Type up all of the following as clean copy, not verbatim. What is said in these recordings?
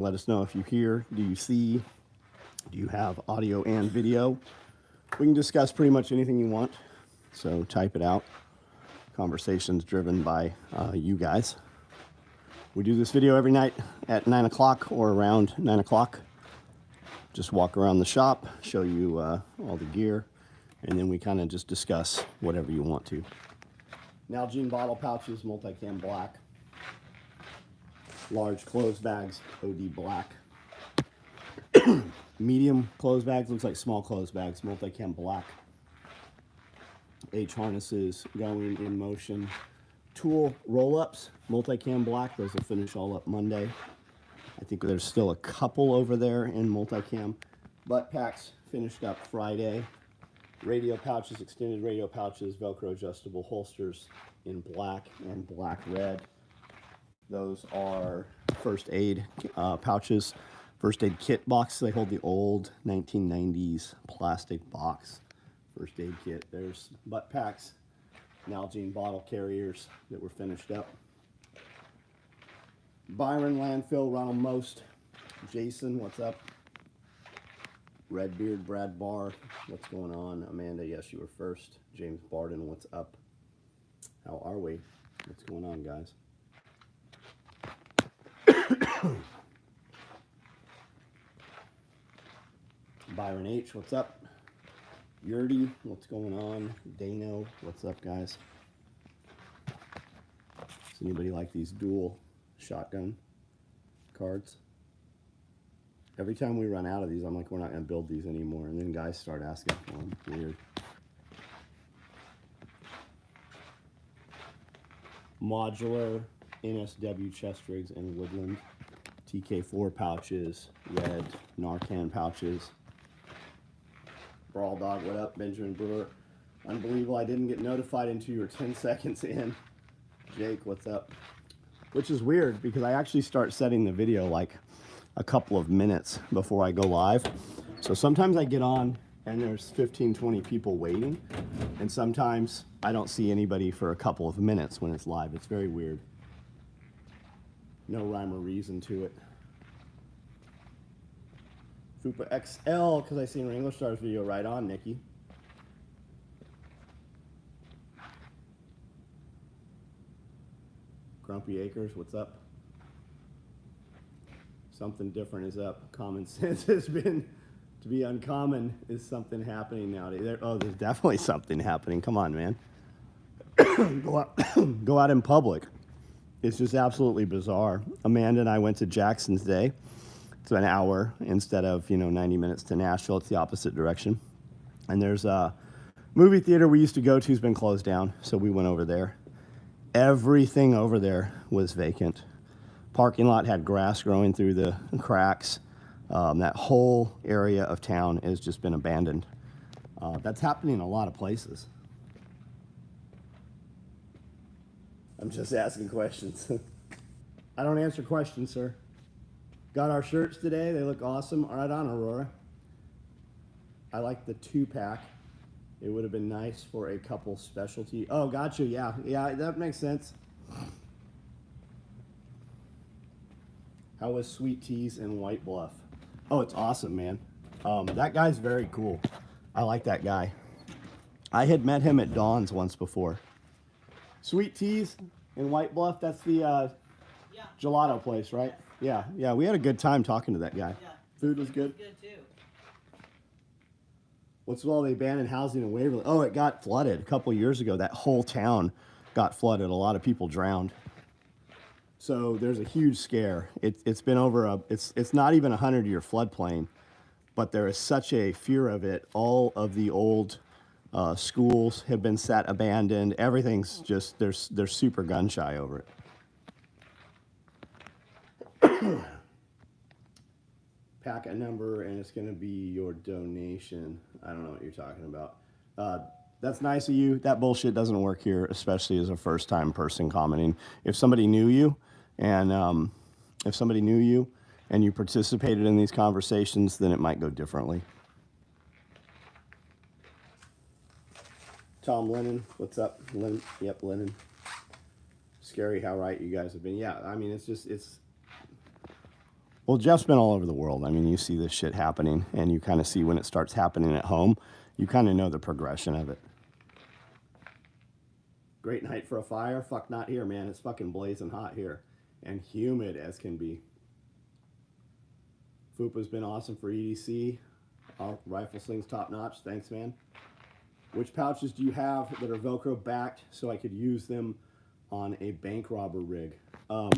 Let us know if you hear, do you see, do you have audio and video? We can discuss pretty much anything you want, so type it out. Conversations driven by you guys. We do this video every night at 9 o'clock or around 9 o'clock. Just walk around the shop, show you all the gear, and then we kind of just discuss whatever you want to. Nalgene bottle pouches, multicam black. Large clothes bags, OD black. Medium clothes bags, looks like small clothes bags, multicam black. H harnesses going in motion. Tool roll-ups, multicam black. Those will finish all up Monday. I think there's still a couple over there in multicam. Butt packs finished up Friday. Radio pouches, extended radio pouches, Velcro adjustable holsters in black and black red. Those are first aid pouches, first aid kit box. They hold the old 1990s plastic box first aid kit. There's butt packs, Nalgene bottle carriers that were finished up. Byron landfill, Ronald Most, Jason, what's up? Redbeard, Brad Barr, what's going on? Amanda, yes, you were first. James Barden, what's up? How are we? What's going on, guys? Byron H, what's up? Yurdy, what's going on? Dano, what's up, guys? Does anybody like these dual shotgun cards? Every time we run out of these, I'm like, we're not going to build these anymore. And then guys start asking for them. Weird. Modular NSW chest rigs and woodland. TK4 pouches, red Narcan pouches. Brawl Dog, what up? Benjamin Brewer. Unbelievable, I didn't get notified until you were 10 seconds in. Jake, what's up? Which is weird because I actually start setting the video like a couple of minutes before I go live. So sometimes I get on and there's 15, 20 people waiting. And sometimes I don't see anybody for a couple of minutes when it's live. It's very weird. No rhyme or reason to it. Fupa XL, because I seen Wrangler Stars video. Right on, Nikki. Grumpy Acres, what's up? Something different is up. Common sense has been to be uncommon. Is something happening nowadays? There's definitely something happening. Come on, man. Go out in public. It's just absolutely bizarre. Amanda and I went to Jackson's Day. It's an hour instead of 90 minutes to Nashville. It's the opposite direction. And there's a movie theater we used to go to has been closed down, so we went over there. Everything over there was vacant. Parking lot had grass growing through the cracks. That whole area of town has just been abandoned. That's happening in a lot of places. I'm just asking questions. I don't answer questions, sir. Got our shirts today. They look awesome. Right on, Aurora. I like the 2-pack. It would have been nice for a couple specialty. Oh, gotcha. Yeah, that makes sense. How was Sweet Teas in White Bluff? Oh, it's awesome, man. That guy's very cool. I like that guy. I had met him at Dawn's once before. Sweet Teas in White Bluff, that's the gelato place, right? Yeah, we had a good time talking to that guy. Yeah. Food was good? Good too. What's with all the abandoned housing in Waverly? Oh, it got flooded a couple years ago. That whole town got flooded. A lot of people drowned. So there's a huge scare. It's been over it's not even a 100-year floodplain, but there is such a fear of it. All of the old schools have been set abandoned. Everything's just, they're super gun shy over it. Pack a number and it's going to be your donation. I don't know what you're talking about. That's nice of you. That bullshit doesn't work here, especially as a first-time person commenting. If somebody knew you and you participated in these conversations, then it might go differently. Tom Lennon, what's up? Lennon, yep, Lennon. Scary how right you guys have been. Yeah, I mean, it's Well, Jeff's been all over the world. I mean, you see this shit happening, and you kind of see when it starts happening at home. You kind of know the progression of it. Great night for a fire? Fuck, not here, man. It's fucking blazing hot here. And humid as can be. Fupa's been awesome for EDC. Rifle slings top notch. Thanks, man. Which pouches do you have that are Velcro backed so I could use them on a bank robber rig? I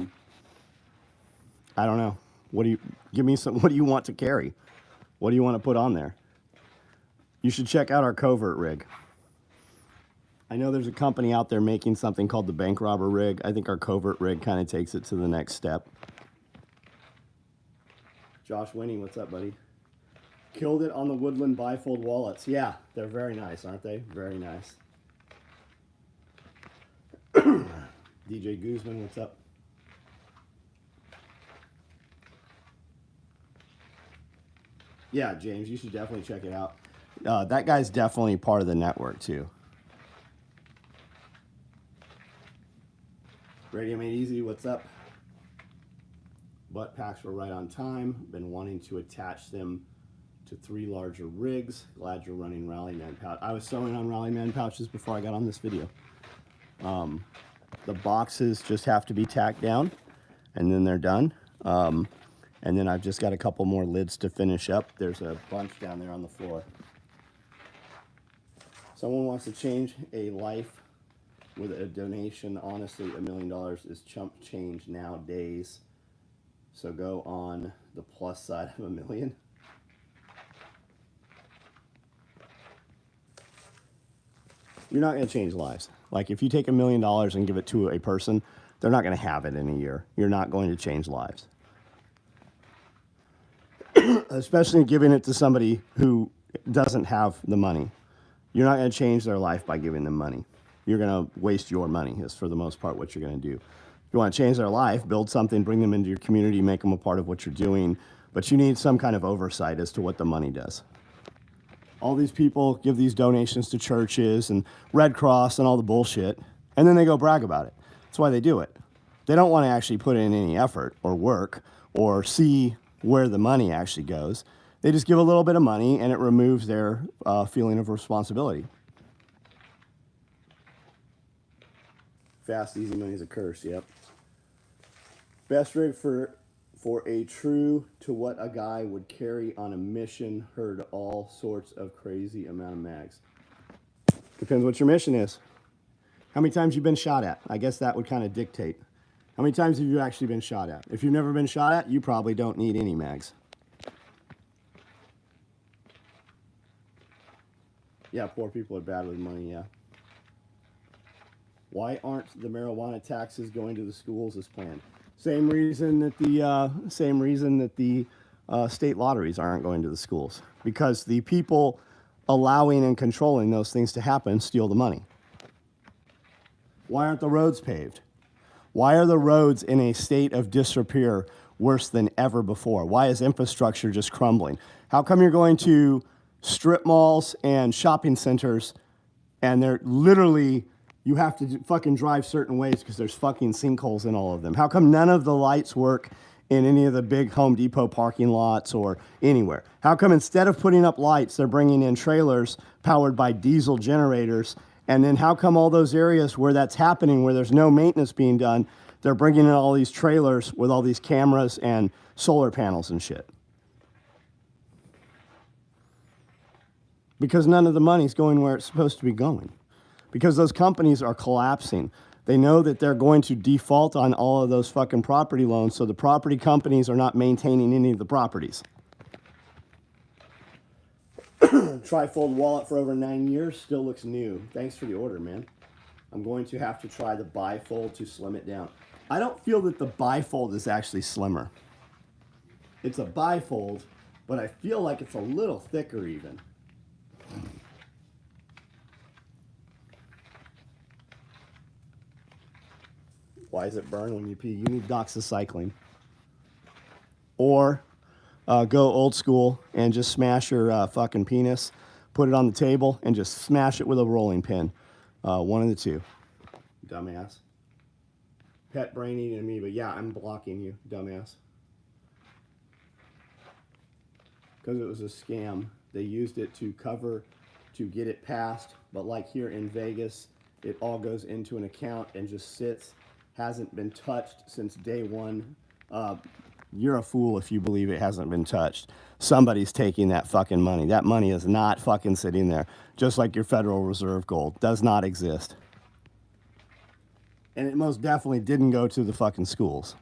don't know. What do you give me some? What do you want to carry? What do you want to put on there? You should check out our covert rig. I know there's a company out there making something called the bank robber rig. I think our covert rig kind of takes it to the next step. Josh Winning, what's up, buddy? Killed it on the Woodland bifold wallets. Yeah, they're very nice, aren't they? Very nice. DJ Guzman, what's up? Yeah, James, you should definitely check it out. That guy's definitely part of the network, too. Radio Made Easy, what's up? Butt packs were right on time. Been wanting to attach them to 3 larger rigs. Glad you're running Rallyman pouch. I was sewing on Rallyman pouches before I got on this video. The boxes just have to be tacked down, and then they're done. And then I've just got a couple more lids to finish up. There's a bunch down there on the floor. Someone wants to change a life with a donation. Honestly, $1 million is chump change nowadays. So go on the plus side of $1 million. You're not going to change lives. Like if you take $1 million and give it to a person, they're not going to have it in a year. You're not going to change lives. Especially giving it to somebody who doesn't have the money. You're not going to change their life by giving them money. You're going to waste your money is for the most part what you're going to do. If you want to change their life, build something, bring them into your community, make them a part of what you're doing. But you need some kind of oversight as to what the money does. All these people give these donations to churches and Red Cross and all the bullshit, and then they go brag about it. That's why they do it. They don't want to actually put in any effort or work or see where the money actually goes. They just give a little bit of money and it removes their feeling of responsibility. Fast, easy money is a curse, yep. Best rig for a true to what a guy would carry on a mission. Heard all sorts of crazy amount of mags. Depends what your mission is. How many times you've been shot at? I guess that would kind of dictate. How many times have you actually been shot at? If you've never been shot at, you probably don't need any mags. Yeah, poor people are bad with money, yeah. Why aren't the marijuana taxes going to the schools as planned? Same reason that the state lotteries aren't going to the schools. Because the people allowing and controlling those things to happen steal the money. Why aren't the roads paved? Why are the roads in a state of disrepair worse than ever before? Why is infrastructure just crumbling? How come you're going to strip malls and shopping centers and they're literally, you have to fucking drive certain ways because there's fucking sinkholes in all of them? How come none of the lights work in any of the big Home Depot parking lots or anywhere? How come instead of putting up lights, they're bringing in trailers powered by diesel generators? And then how come all those areas where that's happening, where there's no maintenance being done, they're bringing in all these trailers with all these cameras and solar panels and shit? Because none of the money's going where it's supposed to be going. Because those companies are collapsing. They know that they're going to default on all of those fucking property loans, so the property companies are not maintaining any of the properties. Trifold wallet for over 9 years, still looks new. Thanks for the order, man. I'm going to have to try the bifold to slim it down. I don't feel that the bifold is actually slimmer. It's a bifold, but I feel like it's a little thicker even. Why does it burn when you pee? You need doxycycline. Or go old school and just smash your fucking penis, put it on the table, and just smash it with a rolling pin. One of the two. Dumbass. Pet brain eating me, but yeah, I'm blocking you, dumbass. because it was a scam. They used it to cover, to get it passed, but like here in Vegas, it all goes into an account and just sits, hasn't been touched since day one. You're a fool if you believe it hasn't been touched. Somebody's taking that fucking money. That money is not fucking sitting there. Just like your Federal Reserve gold does not exist. And it most definitely didn't go to the fucking schools.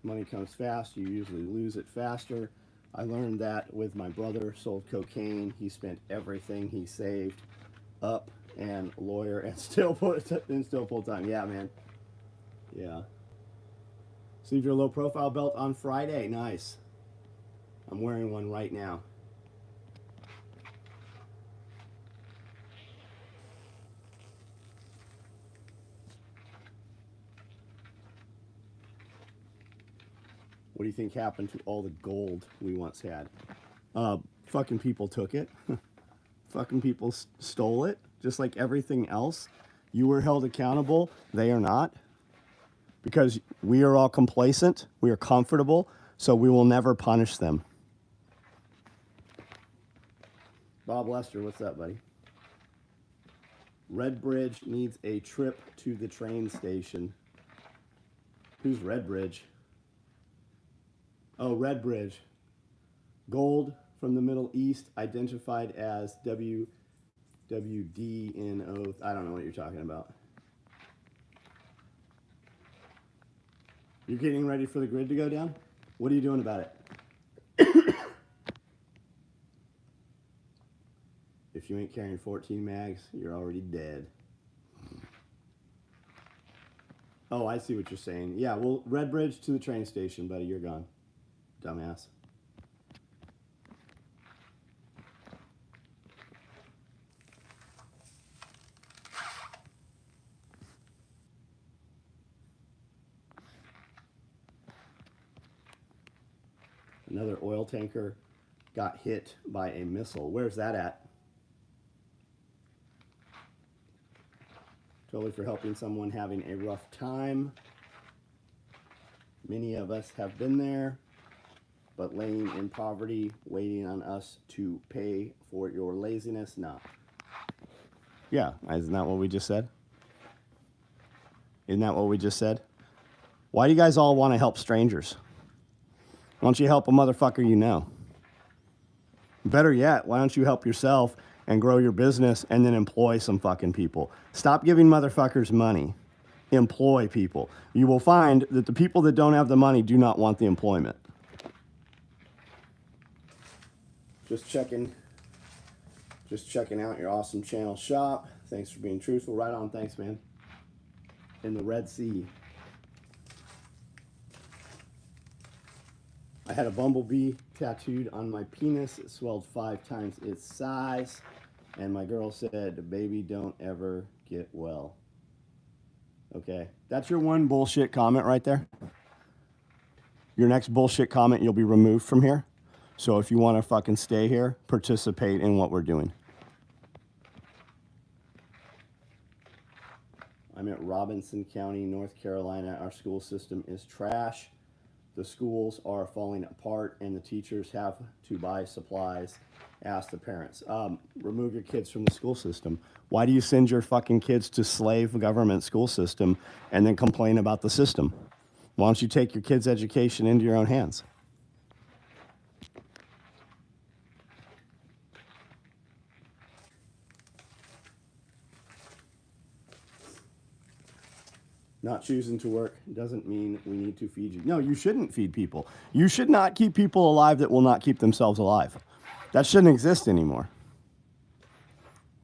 Money comes fast, you usually lose it faster. I learned that with my brother, sold cocaine. He spent everything he saved up and lawyer and still full time. Yeah, man. Yeah. Received your low profile belt on Friday. Nice. I'm wearing one right now. What do you think happened to all the gold we once had? Fucking people took it. Fucking people stole it, just like everything else. You were held accountable. They are not. Because we are all complacent. We are comfortable. So we will never punish them. Bob Lester, what's up, buddy? Red Bridge needs a trip to the train station. Who's Red Bridge? Oh, Red Bridge. Gold from the Middle East identified as WWDNO. I don't know what you're talking about. You're getting ready for the grid to go down? What are you doing about it? If you ain't carrying 14 mags, you're already dead. Oh, I see what you're saying. Yeah, well, Red Bridge to the train station, buddy. You're gone. Dumbass. Another oil tanker got hit by a missile. Where's that at? Totally for helping someone having a rough time. Many of us have been there, but laying in poverty, waiting on us to pay for your laziness, no. Yeah, isn't that what we just said? Isn't that what we just said? Why do you guys all want to help strangers? Why don't you help a motherfucker you know? Better yet, why don't you help yourself and grow your business and then employ some fucking people? Stop giving motherfuckers money. Employ people. You will find that the people that don't have the money do not want the employment. Just checking out your awesome channel shop. Thanks for being truthful. Right on. Thanks, man. In the Red Sea. I had a bumblebee tattooed on my penis. It swelled 5 times its size. And my girl said, baby, don't ever get well. Okay. That's your one bullshit comment right there. Your next bullshit comment, you'll be removed from here. So if you want to fucking stay here, participate in what we're doing. I'm at Robinson County, North Carolina. Our school system is trash. The schools are falling apart and the teachers have to buy supplies. Ask the parents. Remove your kids from the school system. Why do you send your fucking kids to slave government school system and then complain about the system? Why don't you take your kids' education into your own hands? Not choosing to work doesn't mean we need to feed you. No, you shouldn't feed people. You should not keep people alive that will not keep themselves alive. That shouldn't exist anymore.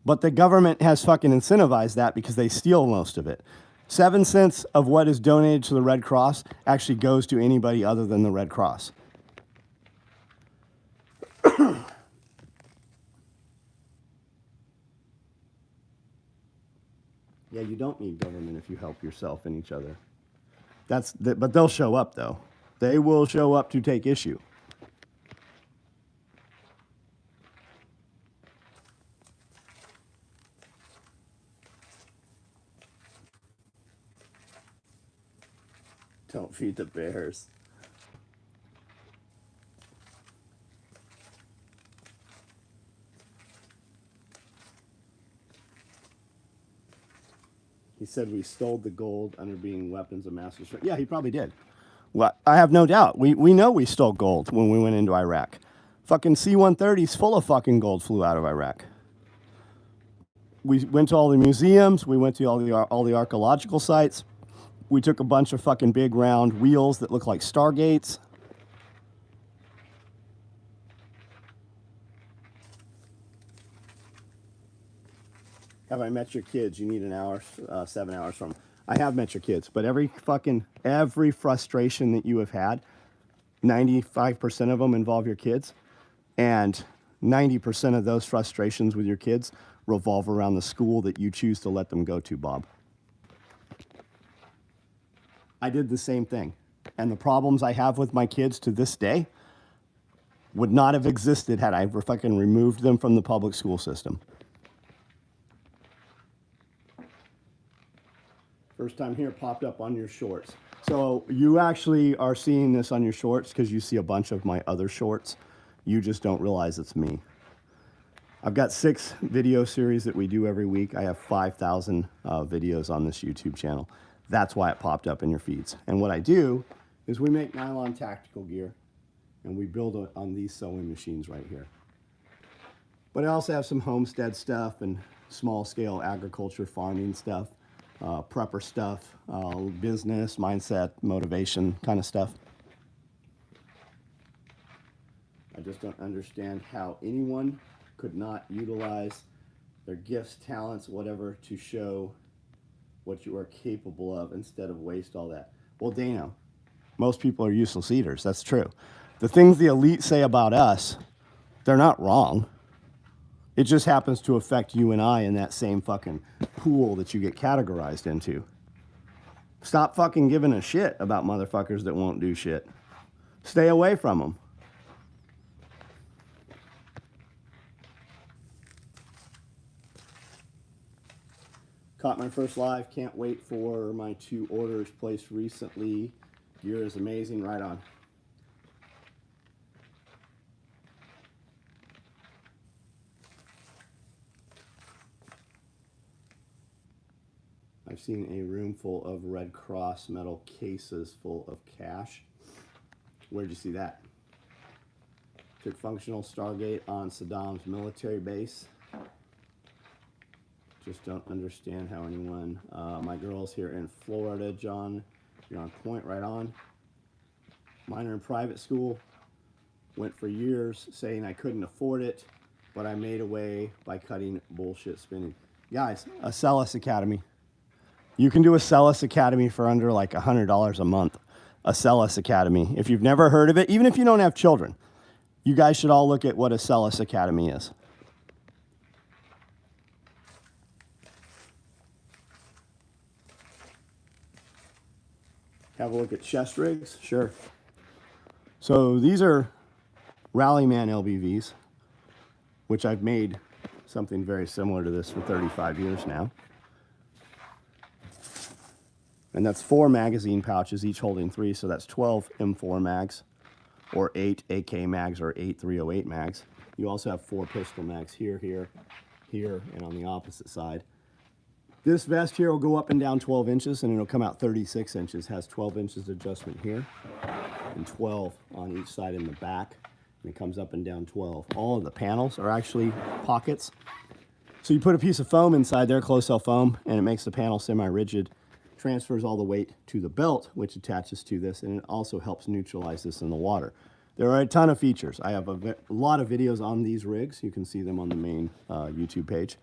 But the government has fucking incentivized that because they steal most of it. 7 cents of what is donated to the Red Cross actually goes to anybody other than the Red Cross. Yeah, you don't need government if you help yourself and each other. But they'll show up, though. They will show up to take issue. Don't feed the bears. He said we stole the gold under being weapons of mass destruction. Yeah, he probably did. Well, I have no doubt. We know we stole gold when we went into Iraq. Fucking C-130s full of fucking gold flew out of Iraq. We went to all the museums. We went to all the archaeological sites. We took a bunch of fucking big round wheels that look like stargates. Have I met your kids? You need an hour, 7 hours from. I have met your kids, but every frustration that you have had, 95% of them involve your kids, and 90% of those frustrations with your kids revolve around the school that you choose to let them go to, Bob. I did the same thing, and the problems I have with my kids to this day would not have existed had I fucking removed them from the public school system. First time here popped up on your shorts. So you actually are seeing this on your shorts because you see a bunch of my other shorts. You just don't realize it's me. I've got 6 video series that we do every week. I have 5,000 videos on this YouTube channel. That's why it popped up in your feeds. And what I do is we make nylon tactical gear and we build on these sewing machines right here. But I also have some homestead stuff and small scale agriculture farming stuff. Prepper stuff, business, mindset, motivation kind of stuff. I just don't understand how anyone could not utilize their gifts, talents, whatever, to show what you are capable of instead of waste all that. Well, Dano, most people are useless eaters. That's true. The things the elite say about us, they're not wrong. It just happens to affect you and I in that same fucking pool that you get categorized into. Stop fucking giving a shit about motherfuckers that won't do shit. Stay away from them. Caught my first live. Can't wait for my 2 orders placed recently. Gear is amazing. Right on. I've seen a room full of Red Cross metal cases full of cash. Where'd you see that? Took functional Stargate on Saddam's military base. Just don't understand how anyone, my girl's here in Florida, John, you're on point, right on. Mine are in private school. Went for years saying I couldn't afford it, but I made a way by cutting bullshit spinning. Guys, a Celis Academy. You can do a Celis Academy for under like $100 a month. A Celis Academy. If you've never heard of it, even if you don't have children, you guys should all look at what a Celis Academy is. Have a look at chest rigs? Sure. So these are Rallyman LBVs, which I've made something very similar to this for 35 years now. And that's 4 magazine pouches, each holding 3, so that's 12 M4 mags, or 8 AK mags, or 8 308 mags. You also have 4 pistol mags here, here, here, and on the opposite side. This vest here will go up and down 12 inches, and it'll come out 36 inches. Has 12 inches adjustment here, and 12 on each side in the back, and it comes up and down 12. All of the panels are actually pockets. So you put a piece of foam inside there, closed-cell foam, and it makes the panel semi-rigid. Transfers all the weight to the belt, which attaches to this, and it also helps neutralize this in the water. There are a ton of features. I have a lot of videos on these rigs. You can see them on the main YouTube page.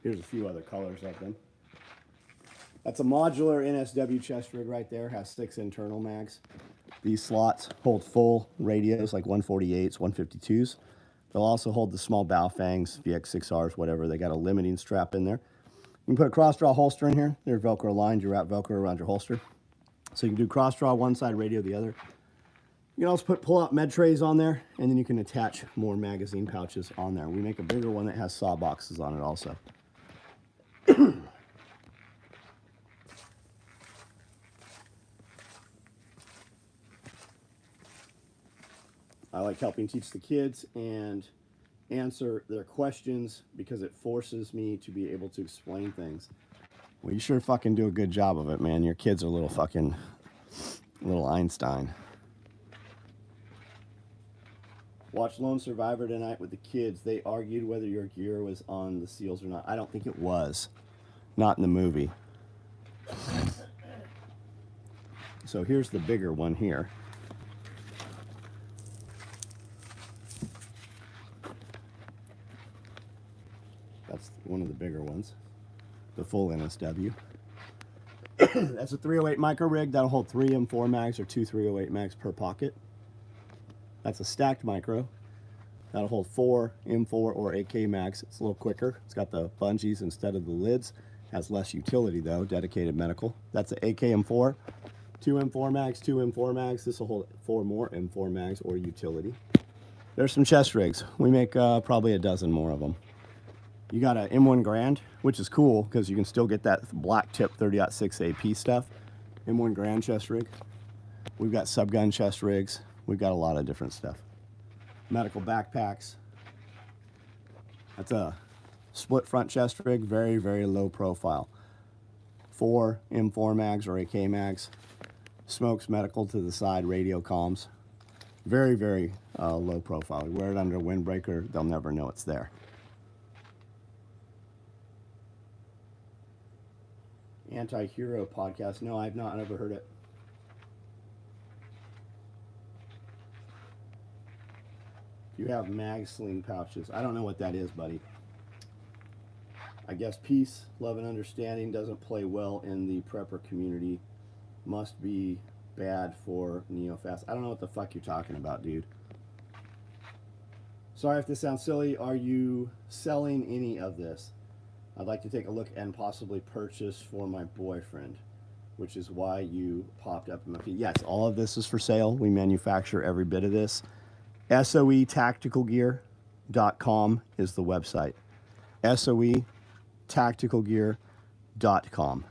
Here's a few other colors of them. That's a modular NSW chest rig right there. Has 6 internal mags. These slots hold full radios like 148s, 152s. They'll also hold the small bow fangs, VX6Rs, whatever. They got a limiting strap in there. You can put a cross-draw holster in here. They're Velcro lined. You wrap Velcro around your holster. So you can do cross-draw one side, radio the other. You can also put pull-out med trays on there, and then you can attach more magazine pouches on there. We make a bigger one that has saw boxes on it also. I like helping teach the kids and answer their questions because it forces me to be able to explain things. Well, you sure fucking do a good job of it, man. Your kids are little Einstein. Watch Lone Survivor tonight with the kids. They argued whether your gear was on the seals or not. I don't think it was. Not in the movie. So here's the bigger one here. That's one of the bigger ones. The full NSW. That's a 308 micro rig. That'll hold 3 M4 mags or 2 308 mags per pocket. That's a stacked micro. That'll hold 4 M4 or AK mags. It's a little quicker. It's got the bungees instead of the lids. Has less utility though, dedicated medical. That's an AK M4. 2 M4 mags, 2 M4 mags. This will hold 4 more M4 mags or utility. There's some chest rigs. We make probably a dozen more of them. You got an M1 Grand, which is cool because you can still get that black tip 30-06 AP stuff. M1 Grand chest rig. We've got subgun chest rigs. We've got a lot of different stuff. Medical backpacks. That's a split front chest rig, very, very low profile. 4 M4 mags or AK mags. Smokes medical to the side, radio comms. Very, very low profile. You wear it under a windbreaker, they'll never know it's there. Anti-Hero podcast. No, I've not ever heard it. You have mag sling pouches. I don't know what that is, buddy. I guess peace, love, and understanding doesn't play well in the prepper community. Must be bad for neo-fast. I don't know what the fuck you're talking about, dude. Sorry if this sounds silly. Are you selling any of this? I'd like to take a look and possibly purchase for my boyfriend, which is why you popped up in my feed. Yes, all of this is for sale. We manufacture every bit of this. SOE tacticalgear.com is the website. SOE tacticalgear.com.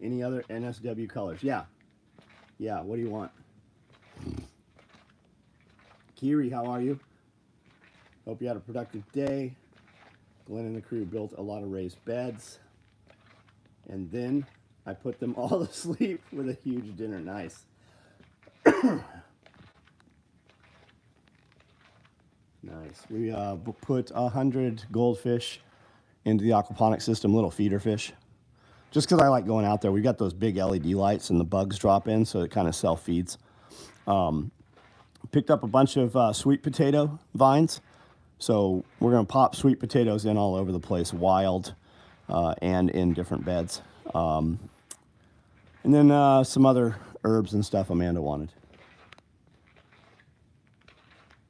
Any other NSW colors? Yeah. Yeah, what do you want? Kiri, how are you? Hope you had a productive day. Glenn and the crew built a lot of raised beds. And then I put them all to sleep with a huge dinner. Nice. Nice. We put 100 goldfish into the aquaponic system, little feeder fish. Just because I like going out there. We got those big LED lights and the bugs drop in, so it kind of self-feeds. Picked up a bunch of sweet potato vines. So we're going to pop sweet potatoes in all over the place, wild and in different beds. And then some other herbs and stuff Amanda wanted.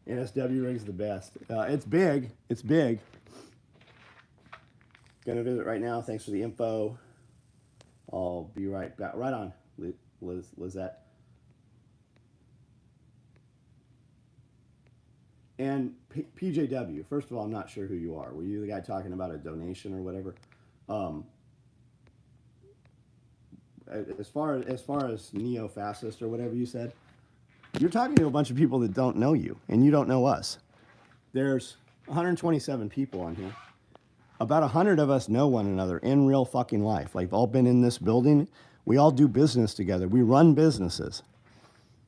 NSW rig's the best. It's big. It's big. Gonna visit right now. Thanks for the info. I'll be right back. Right on, Lizette. And PJW, first of all, I'm not sure who you are. Were you the guy talking about a donation or whatever? As far as neo-fascist or whatever you said, you're talking to a bunch of people that don't know you, and you don't know us. There's 127 people on here. About 100 of us know one another in real fucking life. Like, all been in this building. We all do business together. We run businesses.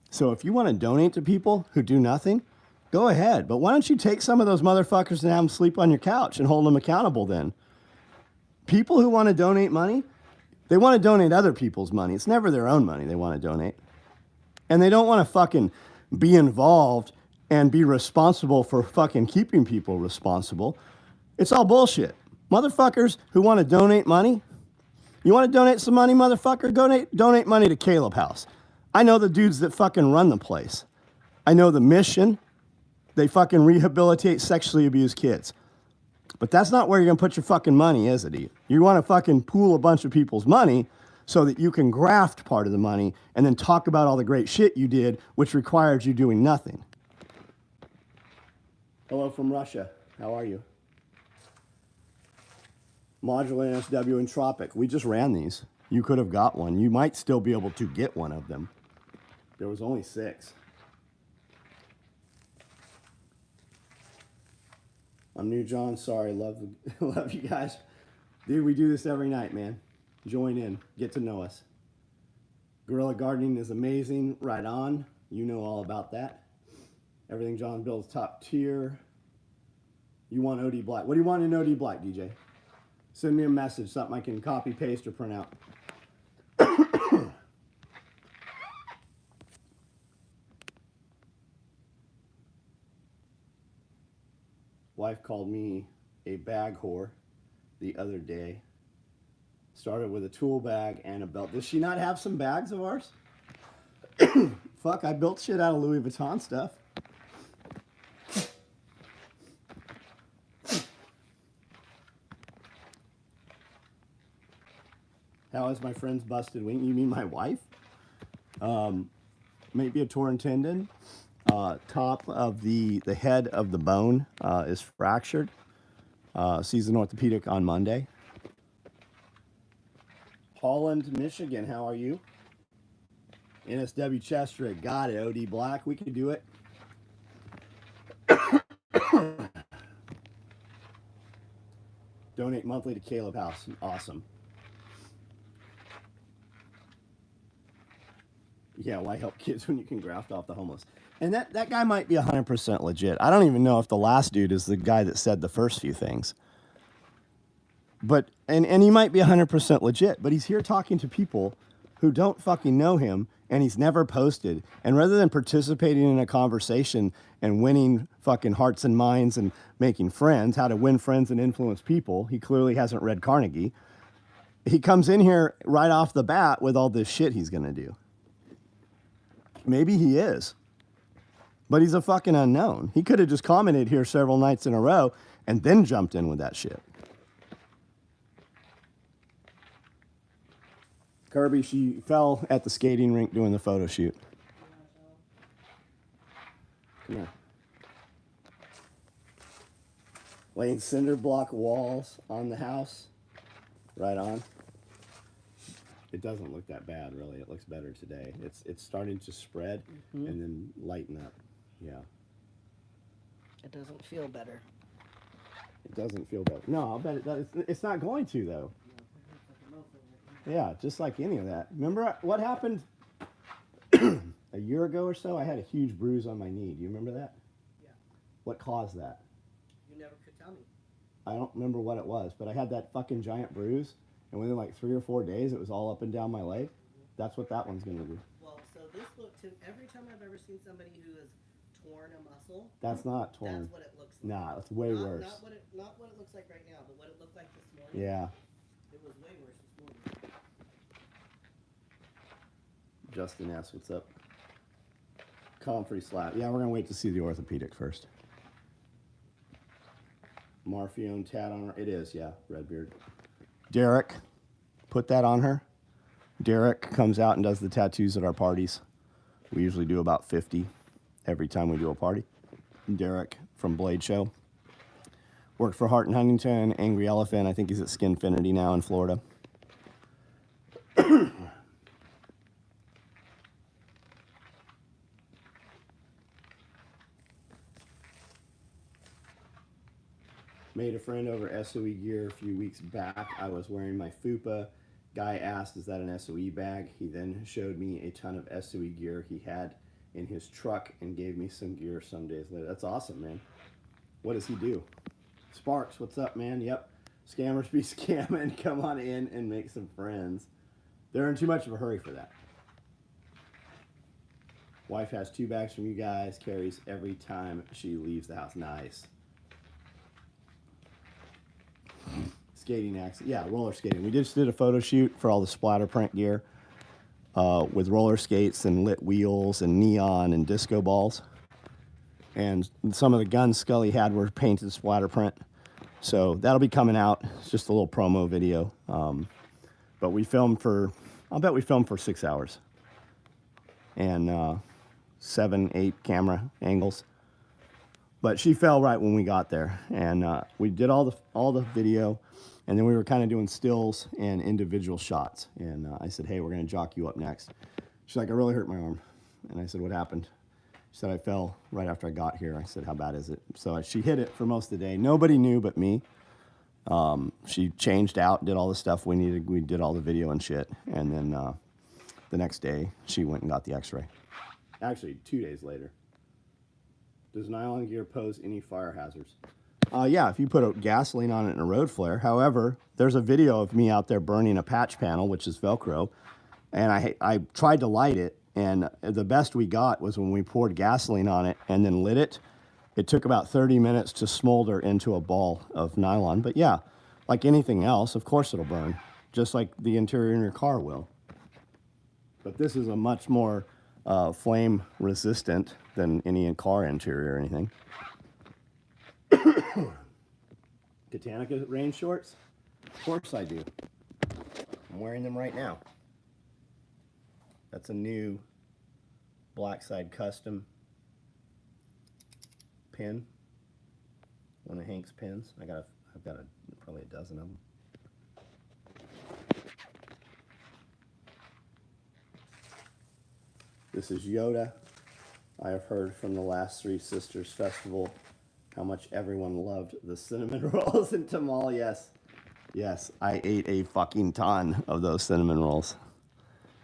So if you want to donate to people who do nothing, go ahead. But why don't you take some of those motherfuckers and have them sleep on your couch and hold them accountable then? People who want to donate money, they want to donate other people's money. It's never their own money they want to donate. And they don't want to fucking be involved and be responsible for fucking keeping people responsible. It's all bullshit. Motherfuckers who want to donate money, you want to donate some money, motherfucker? Donate money to Caleb House. I know the dudes that fucking run the place. I know the mission. They fucking rehabilitate sexually abused kids. But that's not where you're going to put your fucking money, is it? You want to fucking pool a bunch of people's money so that you can graft part of the money and then talk about all the great shit you did, which required you doing nothing. Hello from Russia. How are you? Modular NSW and Tropic. We just ran these. You could have got one. You might still be able to get one of them. There was only 6. I'm new, John. Sorry. Love you guys. Dude, we do this every night, man. Join in. Get to know us. Guerrilla gardening is amazing. Right on. You know all about that. Everything John builds top tier. You want OD Black. What do you want in OD Black, DJ? Send me a message, something I can copy, paste, or print out. Wife called me a bag whore the other day. Started with a tool bag and a belt. Does she not have some bags of ours? Fuck, I built shit out of Louis Vuitton stuff. How is my friend's busted wing? You mean my wife? Maybe a torn tendon. Top of the head of the bone is fractured. Sees an orthopedic on Monday. Holland, Michigan, how are you? NSW chest rig, got it. OD Black, we can do it. Donate monthly to Caleb House, awesome. Yeah, why help kids when you can graft off the homeless? And that guy might be 100% legit. I don't even know if the last dude is the guy that said the first few things. But, and he might be 100% legit, but he's here talking to people who don't fucking know him, and he's never posted. And rather than participating in a conversation and winning fucking hearts and minds and making friends, how to win friends and influence people, he clearly hasn't read Carnegie. He comes in here right off the bat with all this shit he's gonna do. Maybe he is, but he's a fucking unknown. He could have just commented here several nights in a row and then jumped in with that shit. Kirby, she fell at the skating rink doing the photo shoot. Come here. Laying cinder block walls on the house. Right on. It doesn't look that bad, really. It looks better today. It's starting to spread and then lighten up. Yeah. It doesn't feel better. It doesn't feel better. No, I'll bet it does. It's not going to, though. Yeah, just like any of that. Remember what happened a year ago or so? I had a huge bruise on my knee. Do you remember that? Yeah. What caused that? You never could tell me. I don't remember what it was, but I had that fucking giant bruise. And within like 3 or 4 days, it was all up and down my leg. That's what that one's going to do. Well, so this looked to every time I've ever seen somebody who has torn a muscle. That's not torn. That's what it looks like. Nah, it's way worse. Not what it looks like right now, but what it looked like this morning. Yeah. It was way worse this morning. Justin asks, what's up? Comfrey slap. Yeah, we're going to wait to see the orthopedic first. Marfione tat on her. It is, yeah, Redbeard. Derek, put that on her. Derek comes out and does the tattoos at our parties. We usually do about 50 every time we do a party. Derek from Blade Show. Worked for Hart and Huntington, Angry Elephant. I think he's at Skinfinity now in Florida. Made a friend over SOE gear a few weeks back. I was wearing my FUPA. Guy asked, is that an SOE bag? He then showed me a ton of SOE gear he had in his truck and gave me some gear some days later. That's awesome, man. What does he do? Sparks, what's up, man? Yep. Scammers be scamming. Come on in and make some friends. They're in too much of a hurry for that. Wife has 2 bags from you guys. Carries every time she leaves the house. Nice. Skating accident. Yeah, roller skating. We just did a photo shoot for all the splatter print gear with roller skates and lit wheels and neon and disco balls. And some of the guns Scully had were painted splatter print. So that'll be coming out. It's just a little promo video. But we filmed for, I'll bet we filmed for 6 hours. And 7, 8 camera angles. But she fell right when we got there. And we did all the video. And then we were kind of doing stills and individual shots. And I said, hey, we're going to jock you up next. She's like, I really hurt my arm. And I said, what happened? She said, I fell right after I got here. I said, how bad is it? So she hid it for most of the day. Nobody knew but me. She changed out, did all the stuff we needed. We did all the video and shit. And then the next day, she went and got the x-ray. Actually, 2 days later. Does nylon gear pose any fire hazards? Yeah, if you put gasoline on it in a road flare. However, there's a video of me out there burning a patch panel, which is Velcro. And I tried to light it. And the best we got was when we poured gasoline on it and then lit it. It took about 30 minutes to smolder into a ball of nylon. But yeah, like anything else, of course it'll burn, just like the interior in your car will. But this is a much more flame resistant than any car interior or anything. Titanica rain shorts? Of course I do. I'm wearing them right now. That's a new Black Side Custom pin. One of Hank's pins. I've got probably a dozen of them. This is Yoda. I have heard from the last Three Sisters Festival how much everyone loved the cinnamon rolls and tamale. Yes, I ate a fucking ton of those cinnamon rolls.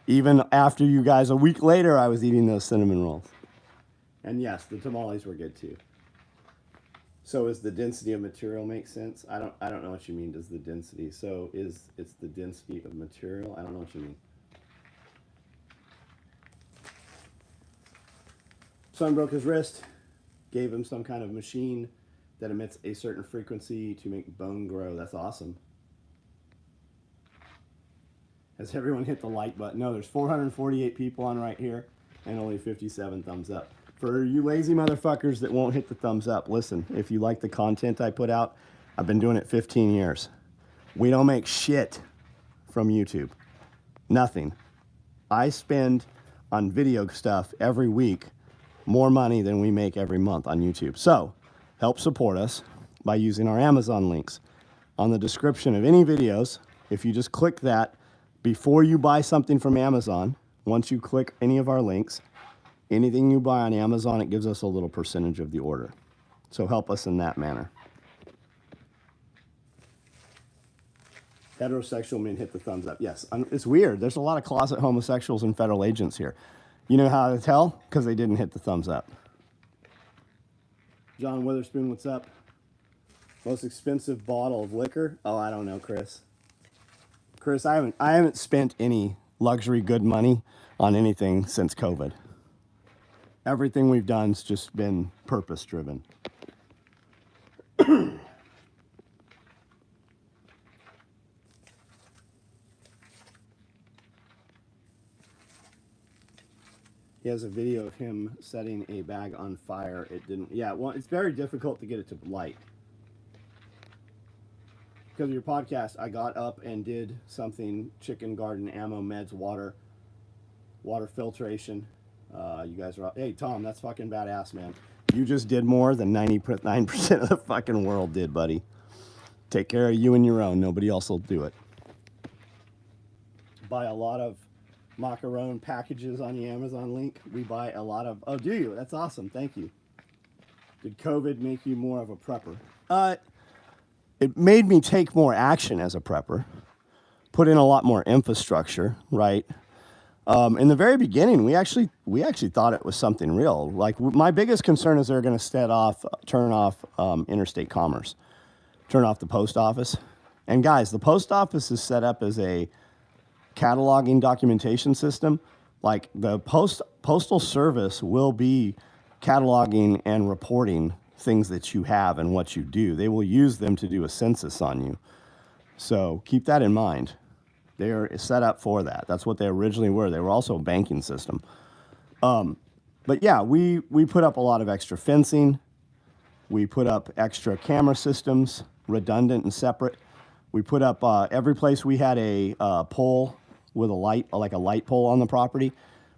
Even after you guys, a week later, I was eating those cinnamon rolls. And yes, the tamales were good too. So is the density of material make sense? I don't know what you mean, does the density. So it's the density of material? I don't know what you mean. Son broke his wrist, gave him some kind of machine that emits a certain frequency to make bone grow. That's awesome. Has everyone hit the like button? No, there's 448 people on right here and only 57 thumbs up. For you lazy motherfuckers that won't hit the thumbs up, listen, if you like the content I put out, I've been doing it 15 years. We don't make shit from YouTube. Nothing. I spend on video stuff every week more money than we make every month on YouTube. So help support us by using our Amazon links. On the description of any videos, if you just click that, before you buy something from Amazon, once you click any of our links, anything you buy on Amazon, it gives us a little percentage of the order. So help us in that manner. Heterosexual men hit the thumbs up. Yes, it's weird. There's a lot of closet homosexuals and federal agents here. You know how to tell? Because they didn't hit the thumbs up. John Witherspoon, what's up? Most expensive bottle of liquor? Oh, I don't know, Chris. Chris, I haven't spent any luxury good money on anything since COVID. Everything we've done's just been purpose driven. He has a video of him setting a bag on fire. It didn't, yeah, well, it's very difficult to get it to light. Because of your podcast, I got up and did something, chicken garden, ammo, meds, water filtration. You guys are, hey, Tom, that's fucking badass, man. You just did more than 99% of the fucking world did, buddy. Take care of you and your own. Nobody else will do it. Buy a lot of macaron packages on the Amazon link. We buy a lot of, oh, do you? That's awesome. Thank you. Did COVID make you more of a prepper? It made me take more action as a prepper, put in a lot more infrastructure, right? In the very beginning, we actually thought it was something real. Like, my biggest concern is they're going to turn off interstate commerce, turn off the post office. And guys, the post office is set up as a cataloging documentation system. Like, the postal service will be cataloging and reporting things that you have and what you do. They will use them to do a census on you. So keep that in mind. They're set up for that. That's what they originally were. They were also a banking system. But yeah, we put up a lot of extra fencing. We put up extra camera systems, redundant and separate. We put up, every place we had a pole with a light, like a light pole on the property,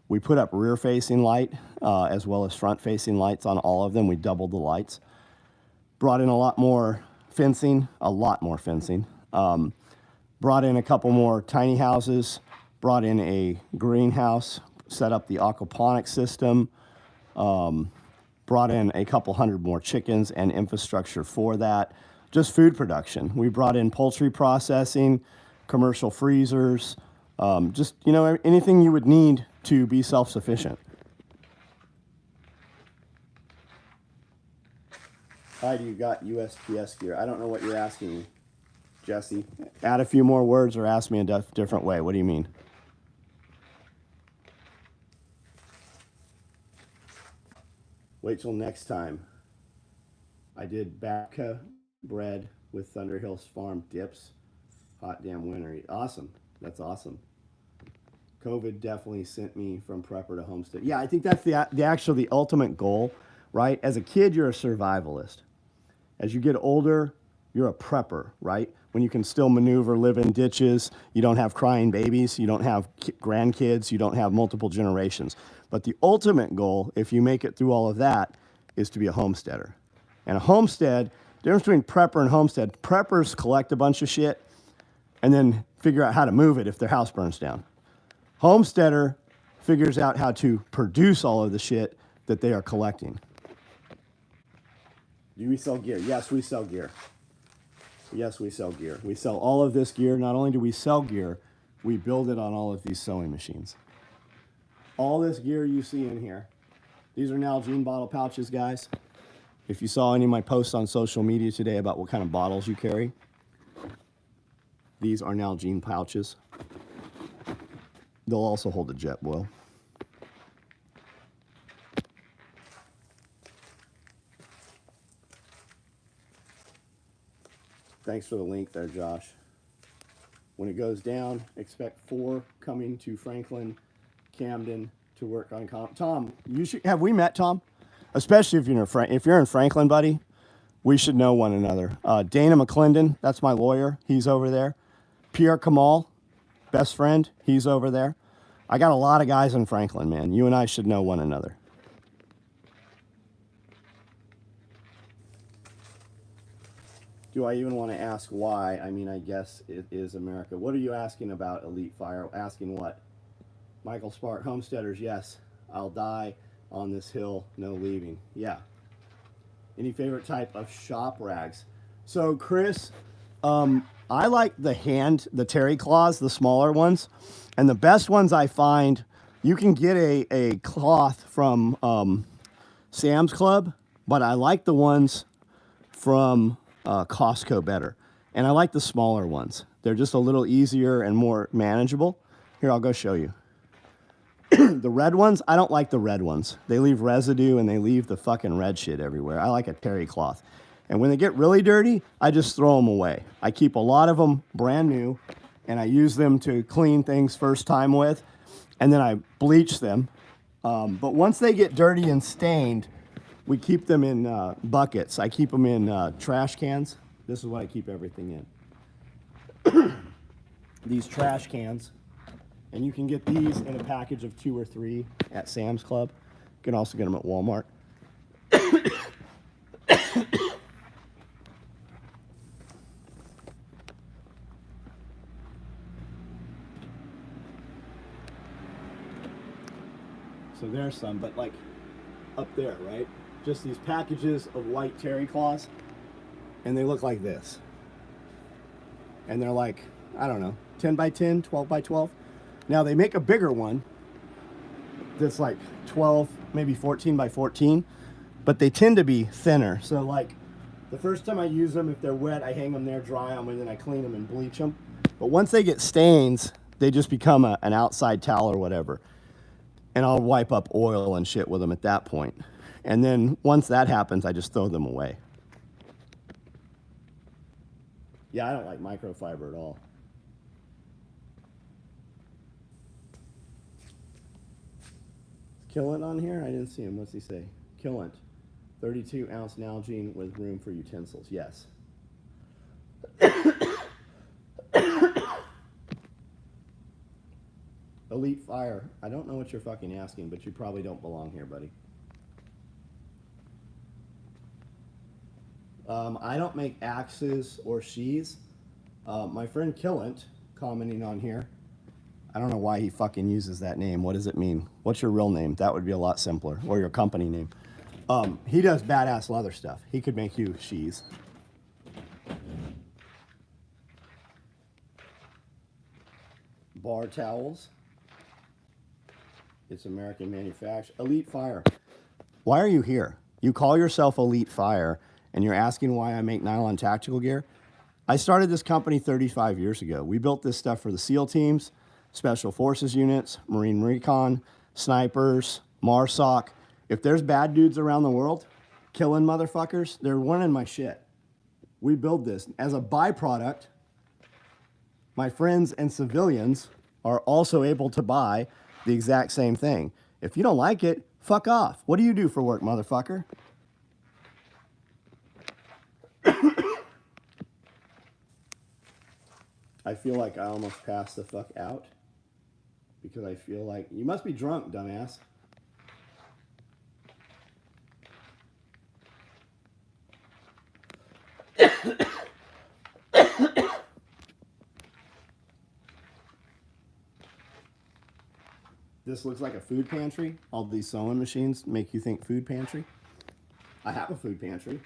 we put up rear-facing light as well as front-facing lights on all of them. We doubled the lights. Brought in a lot more fencing, Brought in a couple more tiny houses. Brought in a greenhouse, set up the aquaponics system, brought in a couple hundred more chickens and infrastructure for that. Just food production. We brought in poultry processing, commercial freezers, just, you know, anything you would need to be self-sufficient. Hi, do you got USPS gear? I don't know what you're asking me, Jesse. Add a few more words or ask me a different way. What do you mean? Wait till next time. I did babka bread with Thunder Hills Farm dips. Hot damn winter. Awesome. That's awesome. COVID definitely sent me from prepper to homestead. Yeah, I think that's the ultimate goal, right? As a kid, you're a survivalist. As you get older, you're a prepper, right? When you can still maneuver, live in ditches, you don't have crying babies, you don't have grandkids, you don't have multiple generations. But the ultimate goal, if you make it through all of that, is to be a homesteader. And a homestead, the difference between prepper and homestead, preppers collect a bunch of shit and then figure out how to move it if their house burns down. Homesteader figures out how to produce all of the shit that they are collecting. Do we sell gear? Yes, we sell gear. Yes, we sell gear. We sell all of this gear. Not only do we sell gear, we build it on all of these sewing machines. All this gear you see in here, these are Nalgene bottle pouches, guys. If you saw any of my posts on social media today about what kind of bottles you carry, these are Nalgene pouches. They'll also hold a jet boil. Thanks for the link there, Josh. When it goes down, expect 4 coming to Franklin, Camden to work on Tom. You should have we met, Tom? Especially if you're in Franklin, buddy. We should know one another. Dana McClendon, that's my lawyer. He's over there. Pierre Kamal, best friend. He's over there. I got a lot of guys in Franklin, man. You and I should know one another. Do I even want to ask why? I mean, I guess it is America. What are you asking about, Elite Fire? Asking what? Michael Spark, homesteaders, yes. I'll die on this hill, no leaving. Yeah. Any favorite type of shop rags? So, Chris, I like the terry claws, the smaller ones. And the best ones I find, you can get a cloth from Sam's Club, but I like the ones from Costco better. And I like the smaller ones. They're just a little easier and more manageable. Here, I'll go show you. The red ones, I don't like the red ones. They leave residue and they leave the fucking red shit everywhere. I like a terry cloth. And when they get really dirty, I just throw them away. I keep a lot of them brand new and I use them to clean things first time with. And then I bleach them. But once they get dirty and stained, we keep them in buckets. I keep them in trash cans. This is what I keep everything in. These trash cans. And you can get these in a package of 2 or 3 at Sam's Club. You can also get them at Walmart. So there's some, but like up there, right? Just these packages of white terry cloths, and they look like this. And they're like, I don't know, 10 by 10, 12 by 12. Now they make a bigger one that's like 12, maybe 14 by 14, but they tend to be thinner. So like the first time I use them, if they're wet, I hang them there, dry them, and then I clean them and bleach them. But once they get stains, they just become an outside towel or whatever. And I'll wipe up oil and shit with them at that point. And then once that happens, I just throw them away. Yeah, I don't like microfiber at all. Killant on here? I didn't see him. What's he say? Killant. 32-ounce Nalgene with room for utensils. Yes. Elite Fire. I don't know what you're fucking asking, but you probably don't belong here, buddy. I don't make axes or sheaths. My friend Killant, commenting on here, I don't know why he fucking uses that name. What does it mean? What's your real name? That would be a lot simpler. Or your company name. He does badass leather stuff. He could make you sheaths. Bar towels. It's American manufactured. Elite Fire. Why are you here? You call yourself Elite Fire, and you're asking why I make nylon tactical gear? I started this company 35 years ago. We built this stuff for the SEAL teams, Special Forces units, Marine Recon, snipers, MARSOC. If there's bad dudes around the world killing motherfuckers, they're running my shit. We build this. As a byproduct, my friends and civilians are also able to buy the exact same thing. If you don't like it, fuck off. What do you do for work, motherfucker? I feel like I almost passed the fuck out because I feel like you must be drunk, dumbass. This looks like a food pantry. All these sewing machines make you think food pantry. I have a food pantry.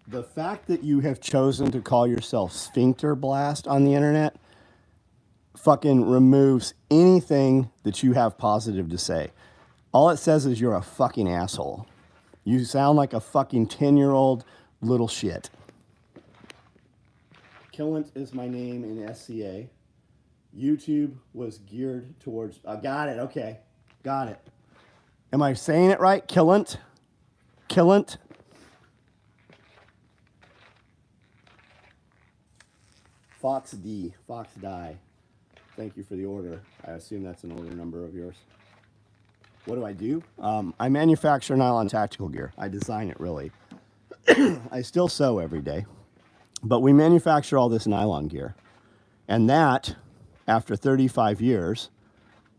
The fact that you have chosen to call yourself Sphincter Blast on the internet fucking removes anything that you have positive to say. All it says is you're a fucking asshole. You sound like a fucking 10-year-old little shit. Killant is my name in SCA. YouTube was geared towards... got it, okay. Got it. Am I saying it right? Killant? Killant? Fox D. Fox Die. Thank you for the order. I assume that's an order number of yours. What do I do? I manufacture nylon tactical gear. I design it, really. I still sew every day. But we manufacture all this nylon gear. And that, after 35 years,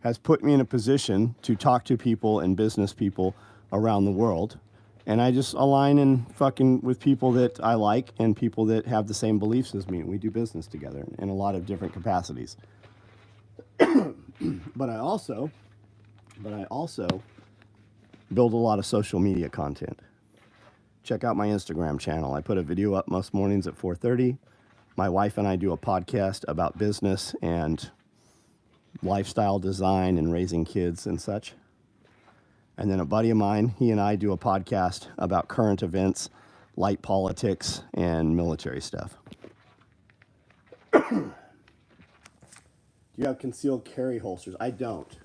has put me in a position to talk to people and business people around the world. And I just align and fucking with people that I like and people that have the same beliefs as me. And we do business together in a lot of different capacities. But I also build a lot of social media content. Check out my Instagram channel. I put a video up most mornings at 4:30. My wife and I do a podcast about business and lifestyle design and raising kids and such. And then a buddy of mine, he and I do a podcast about current events, light politics, and military stuff. Do you have concealed carry holsters? I don't.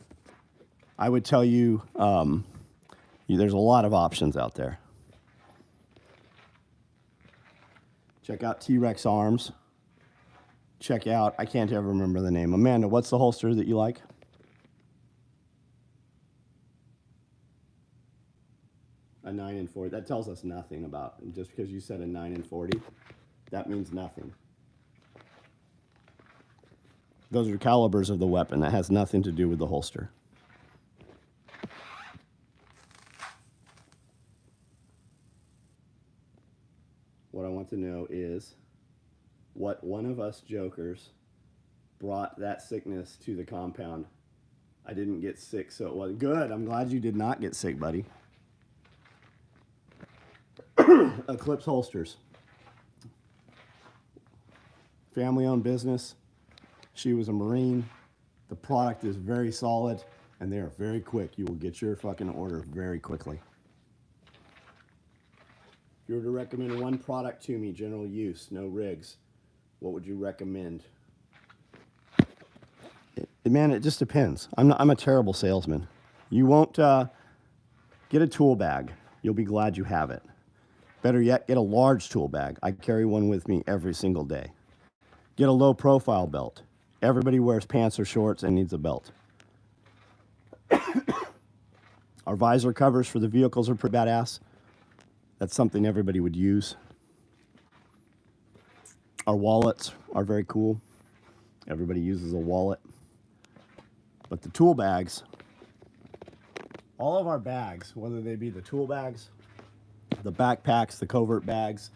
I would tell you, there's a lot of options out there. Check out T-Rex Arms. Check out, I can't ever remember the name. Amanda, what's the holster that you like? A 9 and 40. That tells us nothing about, just because you said a 9 and 40, that means nothing. Those are calibers of the weapon. That has nothing to do with the holster. What I want to know is what one of us jokers brought that sickness to the compound. I didn't get sick, so it wasn't good. I'm glad you did not get sick, buddy. Eclipse holsters. Family-owned business. She was a Marine. The product is very solid, and they are very quick. You will get your fucking order very quickly. If you were to recommend one product to me, general use, no rigs, what would you recommend? Man, it just depends. I'm a terrible salesman. You won't get a tool bag. You'll be glad you have it. Better yet, get a large tool bag. I carry one with me every single day. Get a low profile belt. Everybody wears pants or shorts and needs a belt. Our visor covers for the vehicles are pretty badass. That's something everybody would use. Our wallets are very cool. Everybody uses a wallet. But the tool bags, all of our bags, whether they be the tool bags, the backpacks, the covert bags,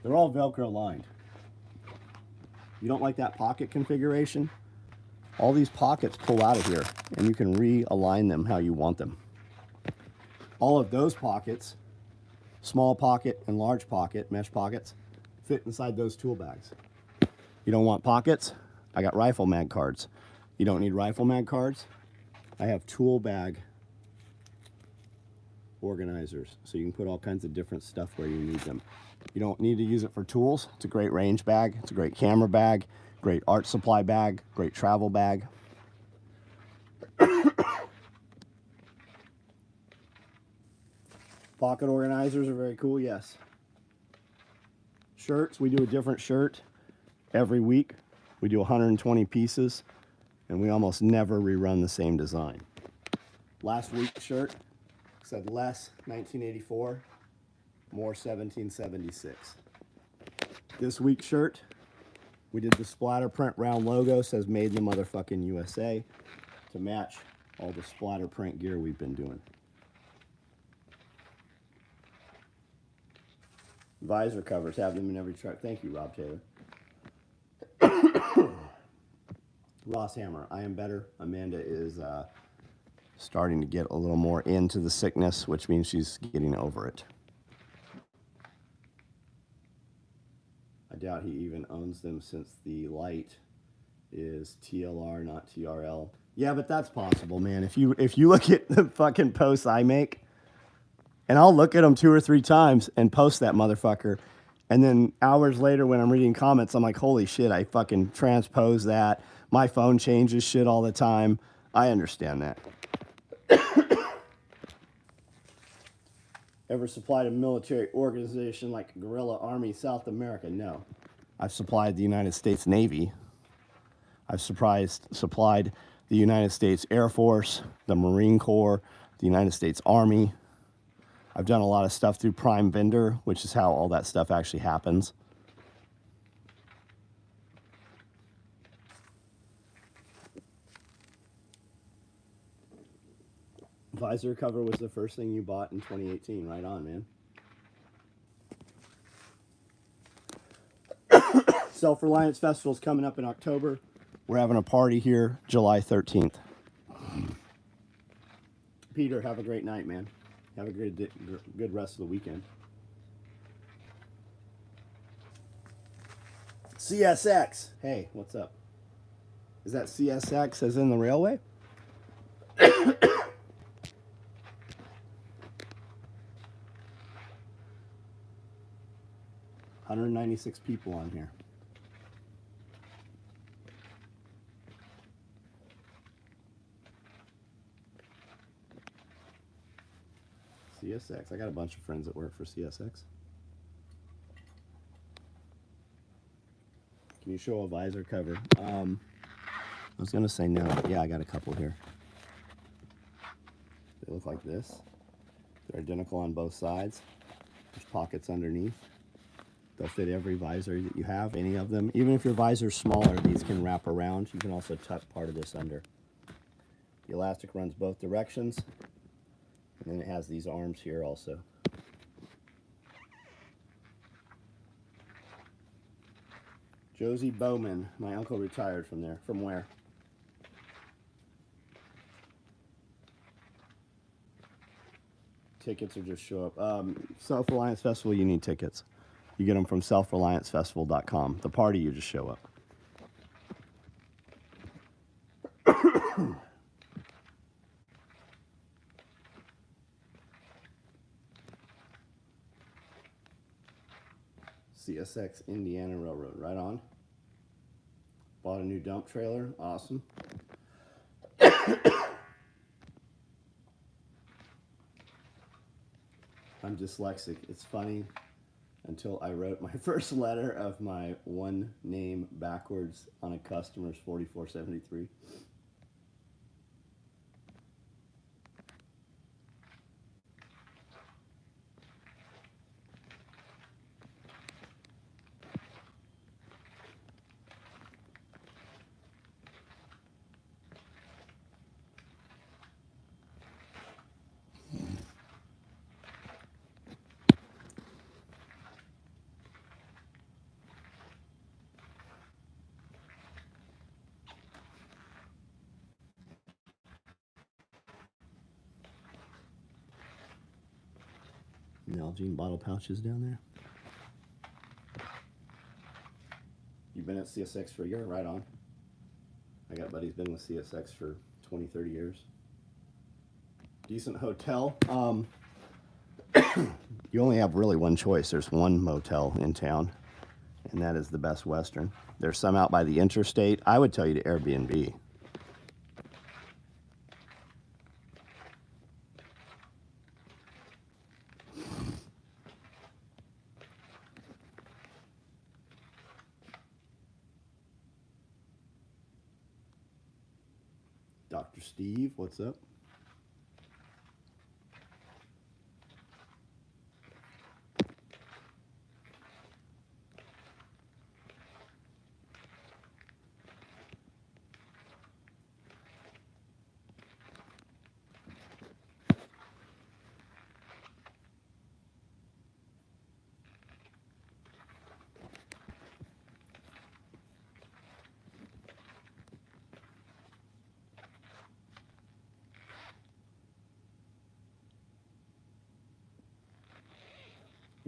They're all Velcro lined. You don't like that pocket configuration? All these pockets pull out of here and you can realign them how you want them. All of those pockets, small pocket and large pocket, mesh pockets, fit inside those tool bags. You don't want pockets? I got rifle mag cards. You don't need rifle mag cards? I have tool bag organizers, so you can put all kinds of different stuff where you need them. You don't need to use it for tools. It's a great range bag. It's a great camera bag, great art supply bag, great travel bag. Pocket organizers are very cool, yes. Shirts, we do a different shirt every week. We do 120 pieces, and we almost never rerun the same design. Last week's shirt said less 1984, more 1776. This week's shirt, we did the splatter print round logo, says made in the motherfucking USA, to match all the splatter print gear we've been doing. Visor covers, have them in every truck. Thank you, Rob Taylor. Ross Hammer, I am better. Amanda is starting to get a little more into the sickness, which means she's getting over it. I doubt he even owns them since the light is TLR, not TRL. Yeah, but that's possible, man. If you look at the fucking posts I make, and I'll look at them 2 or 3 times and post that motherfucker, and then hours later when I'm reading comments, I'm like, holy shit, I fucking transpose that. My phone changes shit all the time. I understand that. Ever supplied a military organization like Guerrilla Army South America? No. I've supplied the United States Navy. I've supplied the United States Air Force, the Marine Corps, the United States Army. I've done a lot of stuff through Prime Vendor, which is how all that stuff actually happens. Visor cover was the first thing you bought in 2018. Right on, man. Self-Reliance Festival is coming up in October. We're having a party here July 13th. Peter, have a great night, man. Have a good rest of the weekend. CSX. Hey, what's up? Is that CSX as in the railway? 196 people on here. CSX. I got a bunch of friends that work for CSX. Can you show a visor cover? I was going to say no, but yeah, I got a couple here. They look like this. They're identical on both sides. There's pockets underneath. They'll fit every visor that you have, any of them. Even if your visor's smaller, these can wrap around. You can also tuck part of this under. The elastic runs both directions. And then it has these arms here also. Josie Bowman. My uncle retired from there. From where? Tickets or just show up? Self-Reliance Festival, you need tickets. You get them from selfreliancefestival.com. The party, you just show up. CSX Indiana Railroad, right on. Bought a new dump trailer, awesome. I'm dyslexic, it's funny, until I wrote my first letter of my one name backwards on a customer's 4473. Nalgene bottle pouches down there. You've been at CSX for a year? Right on. I got buddies been with CSX for 20, 30 years. Decent hotel. You only have really one choice. There's one motel in town, and that is the Best Western. There's some out by the interstate. I would tell you to Airbnb. Dr. Steve, what's up?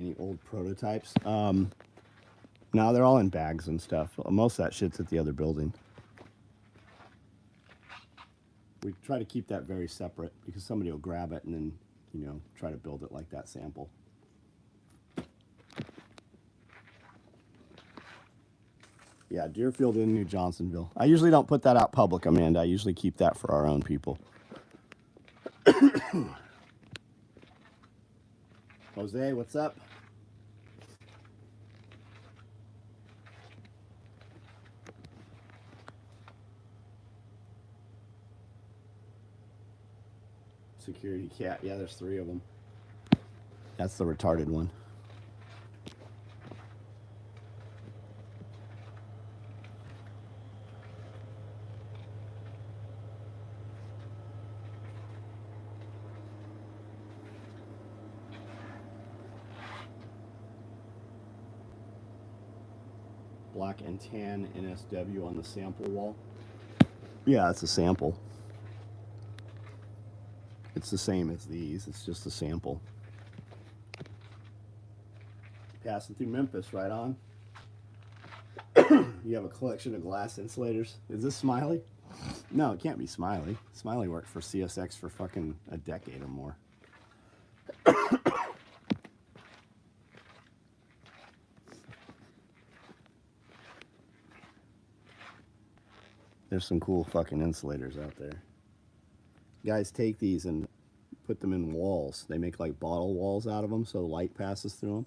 Any old prototypes? No, they're all in bags and stuff. Most of that shit's at the other building. We try to keep that very separate because somebody will grab it and then, you know, try to build it like that sample. Yeah, Deerfield in New Johnsonville. I usually don't put that out public, Amanda. I usually keep that for our own people. Jose, what's up? Security cat. Yeah, there's 3 of them. That's the retarded one. Black and tan NSW on the sample wall. Yeah, it's a sample. It's the same as these. It's just a sample. Passing through Memphis, right on. You have a collection of glass insulators. Is this Smiley? No, it can't be Smiley. Smiley worked for CSX for fucking a decade or more. There's some cool fucking insulators out there. Guys take these and put them in walls. They make like bottle walls out of them so light passes through them.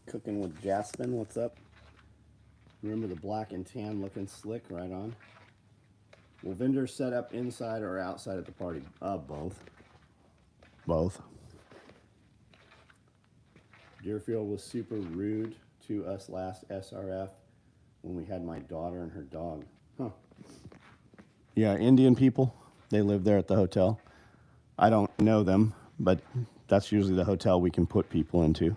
Cooking with Jaspin, what's up? Remember the black and tan looking slick, right on. Will vendors set up inside or outside at the party? Both. Both. Deerfield was super rude to us last SRF when we had my daughter and her dog. Huh. Yeah, Indian people. They live there at the hotel. I don't know them, but that's usually the hotel we can put people into.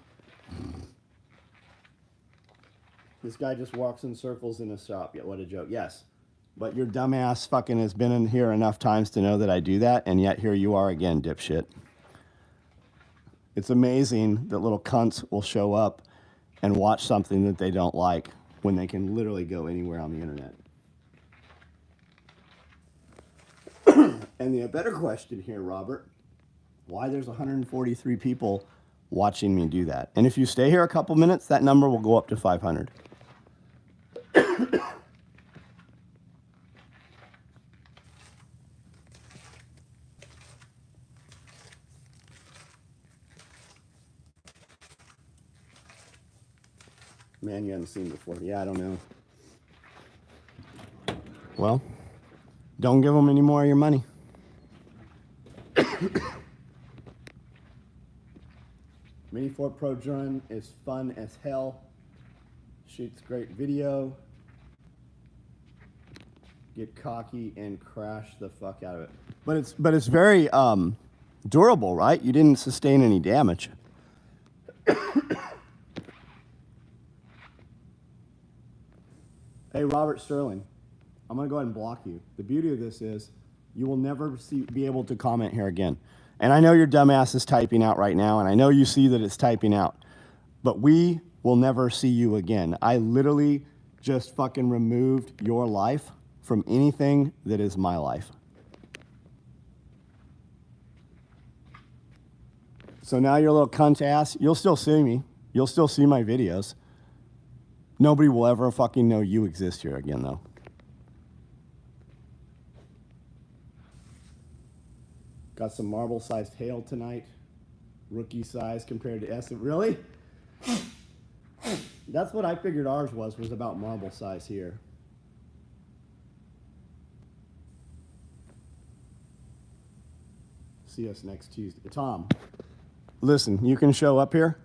This guy just walks in circles in a shop. Yeah, what a joke. Yes, but your dumbass fucking has been in here enough times to know that I do that, and yet here you are again, dipshit. It's amazing that little cunts will show up and watch something that they don't like when they can literally go anywhere on the internet. And the better question here, Robert, why there's 143 people watching me do that. And if you stay here a couple minutes, that number will go up to 500. Man you haven't seen before. Yeah, I don't know. Well, don't give them any more of your money. Mini 4 Pro drone is fun as hell. Shoots great video. Get cocky and crash the fuck out of it. But it's very durable, right? You didn't sustain any damage. Hey, Robert Sterling, I'm gonna go ahead and block you. The beauty of this is You will never be able to comment here again. And I know your dumbass is typing out right now, and I know you see that it's typing out. But we will never see you again. I literally just fucking removed your life from anything that is my life. So now your little cunt ass, you'll still see me. You'll still see my videos. Nobody will ever fucking know you exist here again, though. Got some marble-sized hail tonight. Rookie size compared to S. Really? That's what I figured ours was about marble size here. See us next Tuesday. Tom, listen, you can show up here,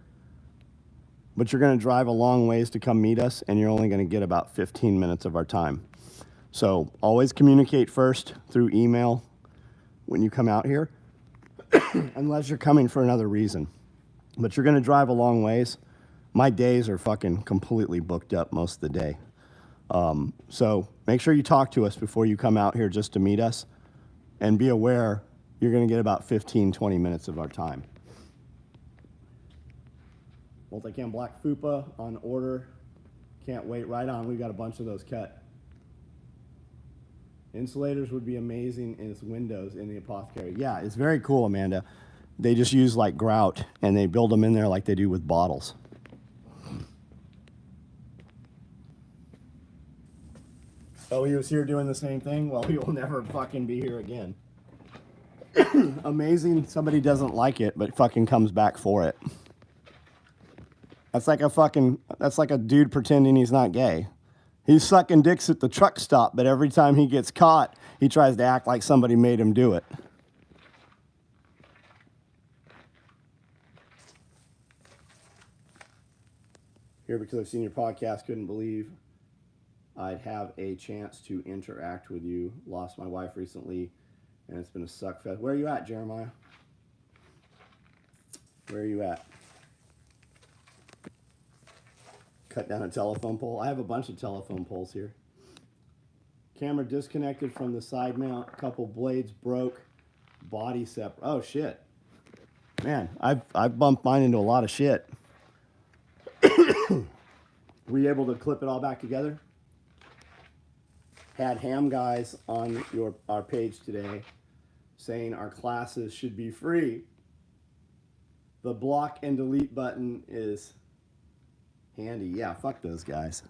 but you're going to drive a long ways to come meet us, and you're only going to get about 15 minutes of our time. So always communicate first through email when you come out here, unless you're coming for another reason. But you're going to drive a long ways. My days are fucking completely booked up most of the day. So make sure you talk to us before you come out here just to meet us. And be aware, you're going to get about 15, 20 minutes of our time. Multicam black fupa on order. Can't wait. Right on. We've got a bunch of those cut. Insulators would be amazing in its windows in the apothecary. Yeah, it's very cool, Amanda. They just use like grout and they build them in there like they do with bottles. Oh, he was here doing the same thing? Well, he will never fucking be here again. Amazing. Somebody doesn't like it, but fucking comes back for it. That's like a dude pretending he's not gay. He's sucking dicks at the truck stop, but every time he gets caught, he tries to act like somebody made him do it. Here because I've seen your podcast, couldn't believe I'd have a chance to interact with you. Lost my wife recently, and it's been a suck fest. Where are you at, Jeremiah? Where are you at? Cut down a telephone pole. I have a bunch of telephone poles here. Camera disconnected from the side mount. Couple blades broke. Body separate. Oh shit, man! I've bumped mine into a lot of shit. Were you able to clip it all back together? Had ham guys on our page today saying our classes should be free. The block and delete button is handy. Yeah, fuck those guys.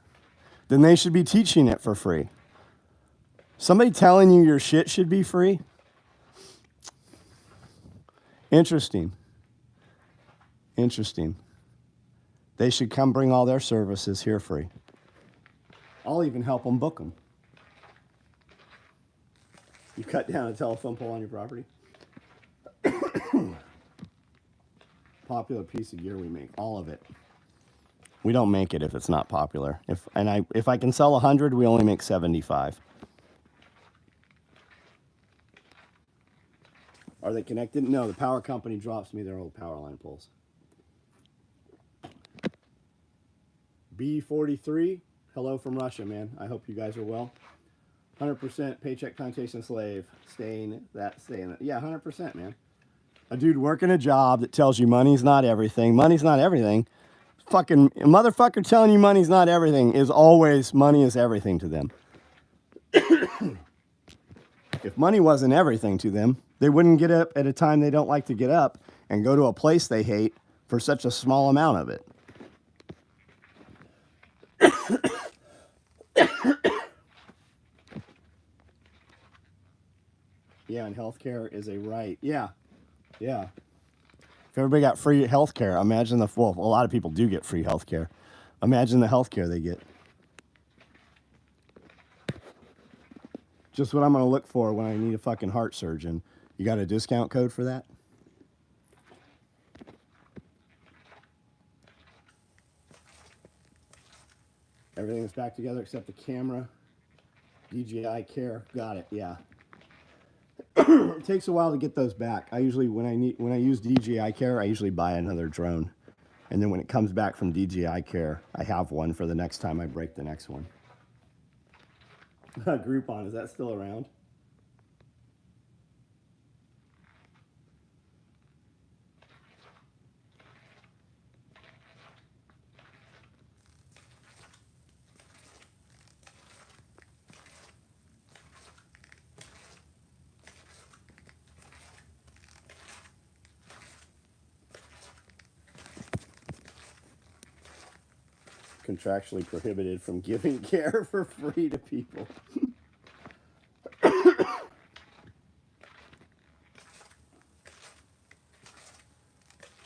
Then they should be teaching it for free. Somebody telling you your shit should be free? Interesting. Interesting. They should come bring all their services here free. I'll even help them book them. You cut down a telephone pole on your property? Popular piece of gear we make, all of it. We don't make it if it's not popular. If I can sell 100, we only make 75. Are they connected? No, the power company drops me their old power line poles. B43, hello from Russia, man. I hope you guys are well. 100% paycheck plantation slave. Staying that. Yeah, 100%, man. A dude working a job that tells you money's not everything. Money's not everything. Fucking motherfucker telling you money's not everything is always money is everything to them. If money wasn't everything to them, they wouldn't get up at a time they don't like to get up and go to a place they hate for such a small amount of it. Yeah, and healthcare is a right. Yeah. If everybody got free healthcare, imagine a lot of people do get free healthcare. Imagine the healthcare they get. Just what I'm going to look for when I need a fucking heart surgeon. You got a discount code for that? Everything's back together except the camera. DJI Care. Got it. Yeah. It takes a while to get those back. I usually, when I use DJI Care, I usually buy another drone. And then when it comes back from DJI Care, I have one for the next time I break the next one. Groupon, is that still around? contractually prohibited from giving care for free to people.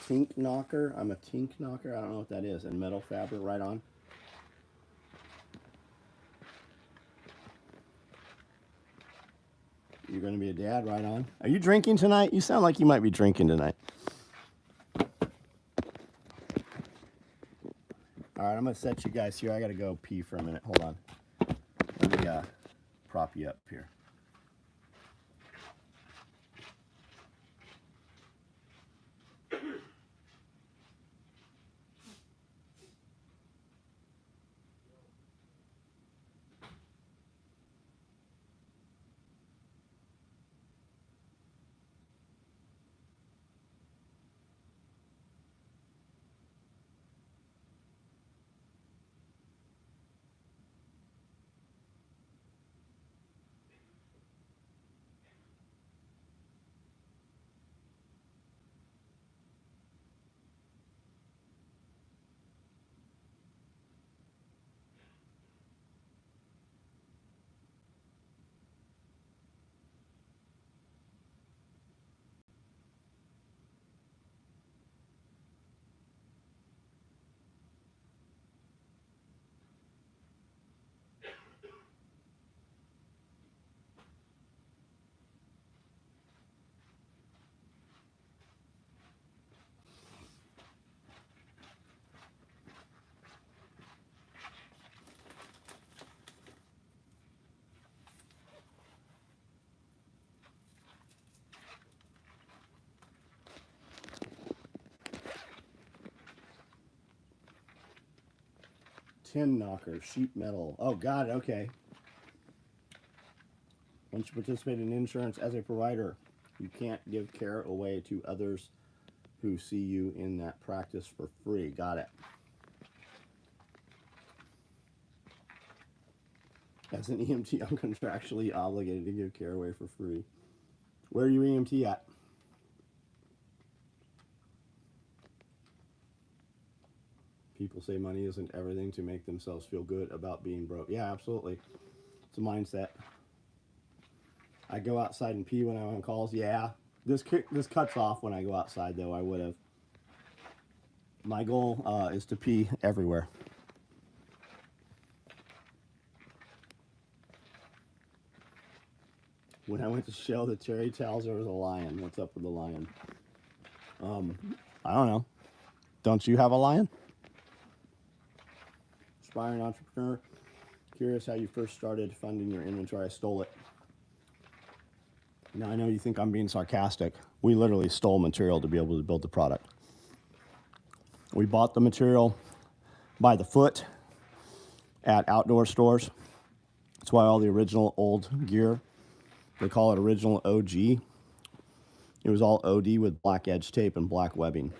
Tink knocker. I'm a tink knocker. I don't know what that is. And metal fabric, right on. You're going to be a dad, right on. Are you drinking tonight? You sound like you might be drinking tonight. All right, I'm going to set you guys here. I got to go pee for a minute. Hold on. Let me prop you up here. Tin knocker, sheet metal. Oh, got it. Okay. Once you participate in insurance as a provider, you can't give care away to others who see you in that practice for free. Got it. As an EMT, I'm contractually obligated to give care away for free. Where are you EMT at? People say money isn't everything to make themselves feel good about being broke. Yeah, absolutely. It's a mindset. I go outside and pee when I'm on calls. Yeah. This cuts off when I go outside, though. I would have. My goal is to pee everywhere. When I went to show the cherry towels, there was a lion. What's up with the lion? I don't know. Don't you have a lion? Aspiring entrepreneur. Curious how you first started funding your inventory. I stole it. Now I know you think I'm being sarcastic. We literally stole material to be able to build the product. We bought the material by the foot at outdoor stores. That's why all the original old gear, they call it original OG. It was all OD with black edge tape and black webbing.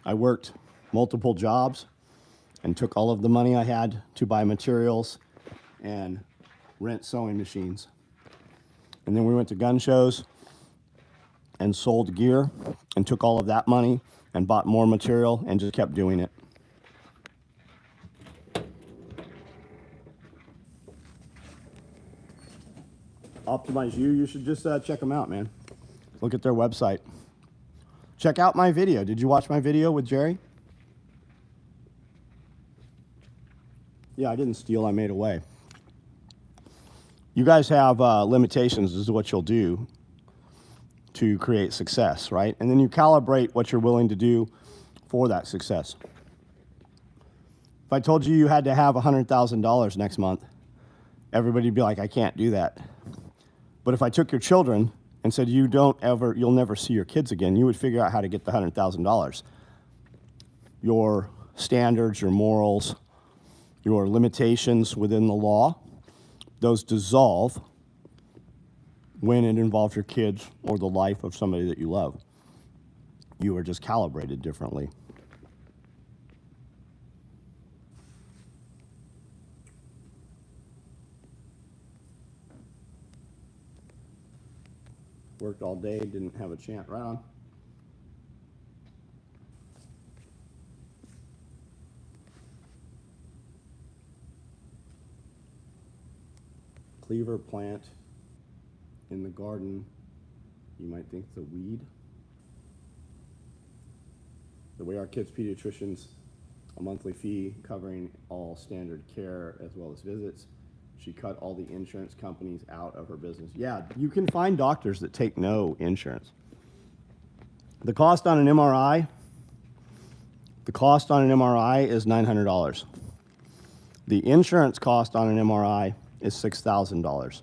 I worked multiple jobs and took all of the money I had to buy materials and rent sewing machines. And then we went to gun shows and sold gear and took all of that money and bought more material and just kept doing it. Optimize You, you should just check them out, man. Look at their website. Check out my video. Did you watch my video with Jerry? Yeah, I didn't steal, I made away. You guys have limitations. This is what you'll do to create success, right? And then you calibrate what you're willing to do for that success. If I told you you had to have $100,000 next month, everybody'd be like, I can't do that. But if I took your children and said you'll never see your kids again, you would figure out how to get the $100,000. Your standards, your morals, your limitations within the law, those dissolve when it involves your kids or the life of somebody that you love. You are just calibrated differently. Worked all day, didn't have a chance. Right on. cleaver plant in the garden. You might think it's a weed. The way our kids' pediatricians, a monthly fee covering all standard care as well as visits. She cut all the insurance companies out of her business. Yeah, you can find doctors that take no insurance. The cost on an MRI, is $900. The insurance cost on an MRI is $6,000.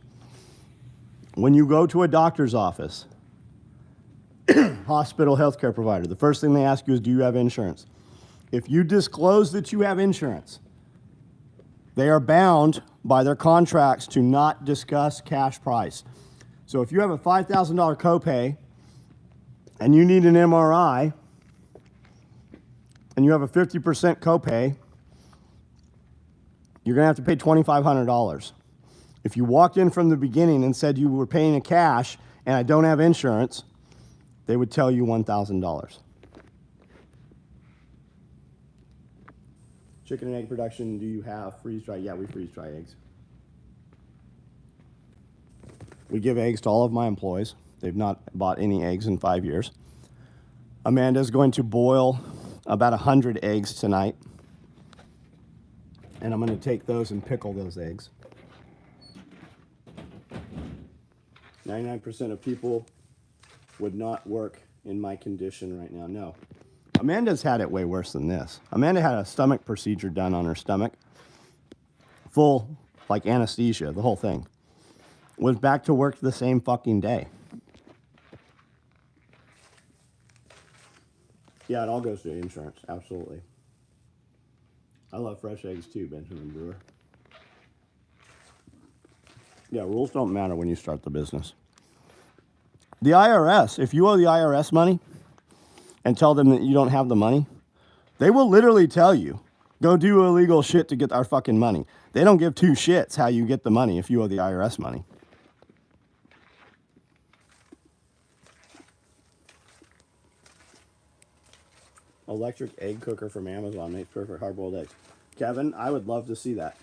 When you go to a doctor's office, hospital, healthcare provider, the first thing they ask you is, do you have insurance? If you disclose that you have insurance, they are bound by their contracts to not discuss cash price. So if you have a $5,000 copay and you need an MRI and you have a 50% copay, you're going to have to pay $2,500. If you walked in from the beginning and said you were paying a cash and I don't have insurance, they would tell you $1,000. Chicken and egg production, do you have freeze-dry? Yeah, we freeze-dry eggs. We give eggs to all of my employees. They've not bought any eggs in 5 years. Amanda's going to boil about 100 eggs tonight. And I'm going to take those and pickle those eggs. 99% of people would not work in my condition right now. No. Amanda's had it way worse than this. Amanda had a stomach procedure done on her stomach. Full, like anesthesia, the whole thing. Was back to work the same fucking day. Yeah, it all goes to insurance, absolutely. I love fresh eggs too, Benjamin Brewer. Yeah, rules don't matter when you start the business. The IRS, if you owe the IRS money and tell them that you don't have the money, they will literally tell you, go do illegal shit to get our fucking money. They don't give two shits how you get the money if you owe the IRS money. Electric egg cooker from Amazon makes perfect hard-boiled eggs. Kevin, I would love to see that.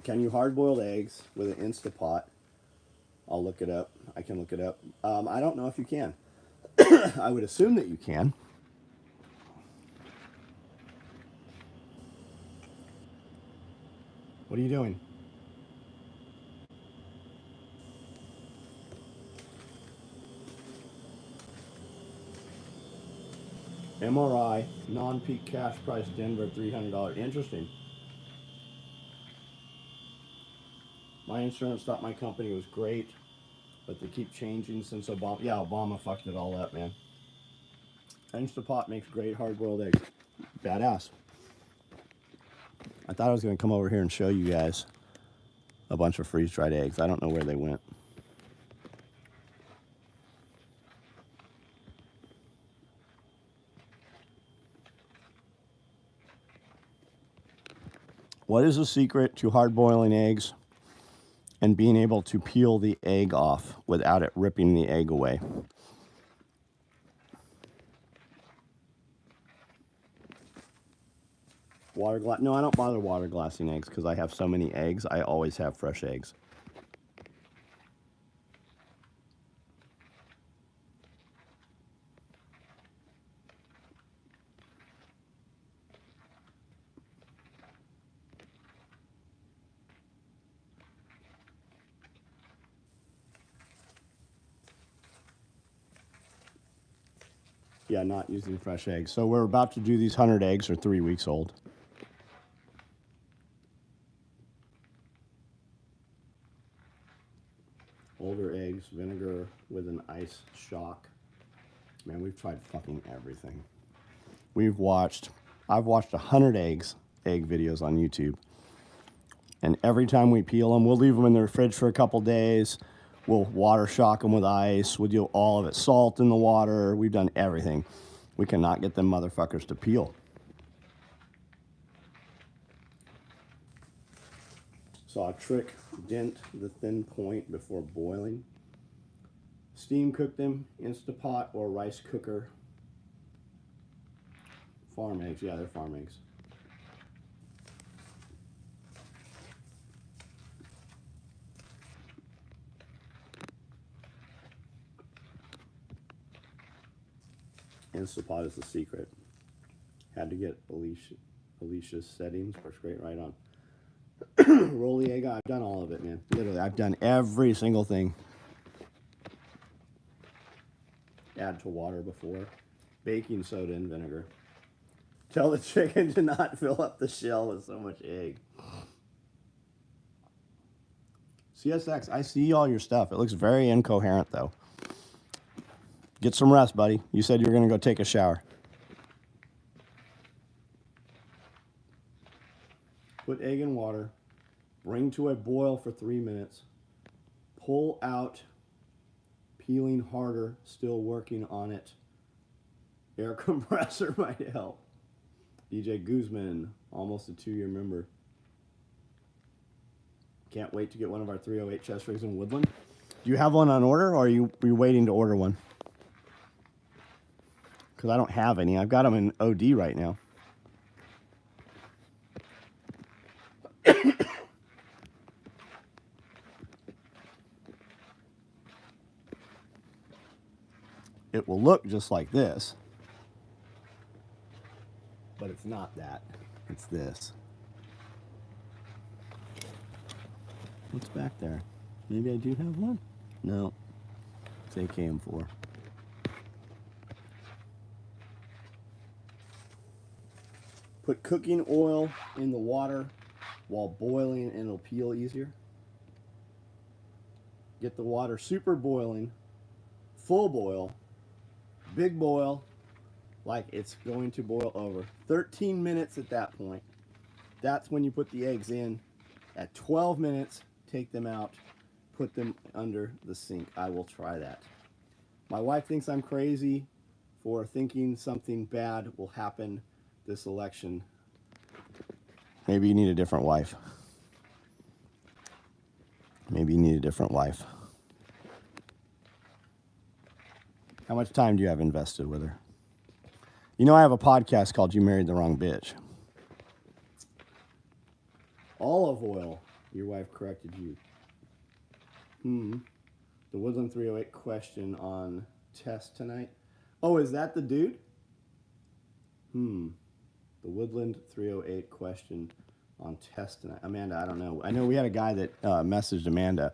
Can you hard-boiled eggs with an Instapot? I'll look it up. I can look it up. I don't know if you can. I would assume that you can. What are you doing? MRI, non-peak cash price, Denver, $300. Interesting. My insurance thought my company was great, but they keep changing since Obama. Yeah, Obama fucked it all up, man. Instapot makes great hard-boiled eggs. Badass. I thought I was going to come over here and show you guys a bunch of freeze-dried eggs. I don't know where they went. What is the secret to hard-boiling eggs and being able to peel the egg off without it ripping the egg away? Water glass? No, I don't bother water glassing eggs because I have so many eggs. I always have fresh eggs. Yeah, not using fresh eggs. So we're about to do these 100 eggs are 3 weeks old. Older eggs, vinegar with an ice shock. Man, we've tried fucking everything. I've watched 100 egg videos on YouTube. And every time we peel them, we'll leave them in the fridge for a couple days. We'll water shock them with ice. We'll do all of it. Salt in the water. We've done everything. We cannot get them motherfuckers to peel. Saw a trick. Dent the thin point before boiling. Steam cook them, Instapot or rice cooker. Farm eggs. Yeah, they're farm eggs. Instapot is the secret. Had to get Alicia's settings. Works great right on. Roll the egg. I've done all of it, man. Literally, I've done every single thing. Add to water before. Baking soda and vinegar. Tell the chicken to not fill up the shell with so much egg. CSX, I see all your stuff. It looks very incoherent, though. Get some rest, buddy. You said you were going to go take a shower. Put egg in water. Bring to a boil for 3 minutes. Pull out. Peeling harder. Still working on it. Air compressor might help. DJ Guzman, almost a 2-year member. Can't wait to get one of our 308 chest rigs in Woodland. Do you have one on order, or are you waiting to order one? Because I don't have any. I've got them in OD right now. It will look just like this. But it's not that. It's this. What's back there? Maybe I do have one? No. It's AKM4. Put cooking oil in the water while boiling and it'll peel easier. Get the water super boiling, full boil, big boil, like it's going to boil over. 13 minutes at that point. That's when you put the eggs in. At 12 minutes, take them out, put them under the sink. I will try that. My wife thinks I'm crazy for thinking something bad will happen this election. Maybe you need a different wife. Maybe you need a different wife. How much time do you have invested with her? You know, I have a podcast called You Married the Wrong Bitch. Olive oil. Your wife corrected you. The Woodland 308 question on test tonight. Oh, is that the dude? The Woodland 308 question on test tonight. Amanda, I don't know. I know we had a guy that messaged Amanda.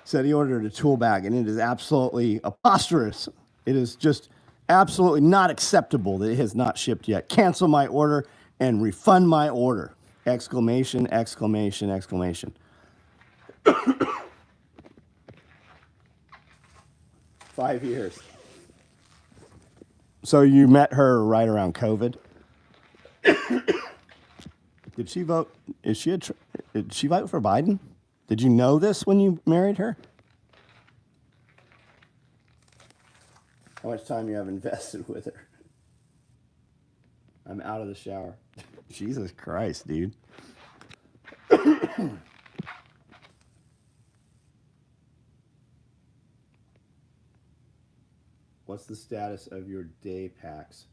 Said he ordered a tool bag, and it is absolutely preposterous. It is just absolutely not acceptable that it has not shipped yet. Cancel my order and refund my order. Exclamation, exclamation, exclamation. 5 years. So you met her right around COVID. Did she vote? Did she vote for Biden? Did you know this when you married her? How much time you have invested with her? I'm out of the shower. Jesus Christ, dude. What's the status of your day packs?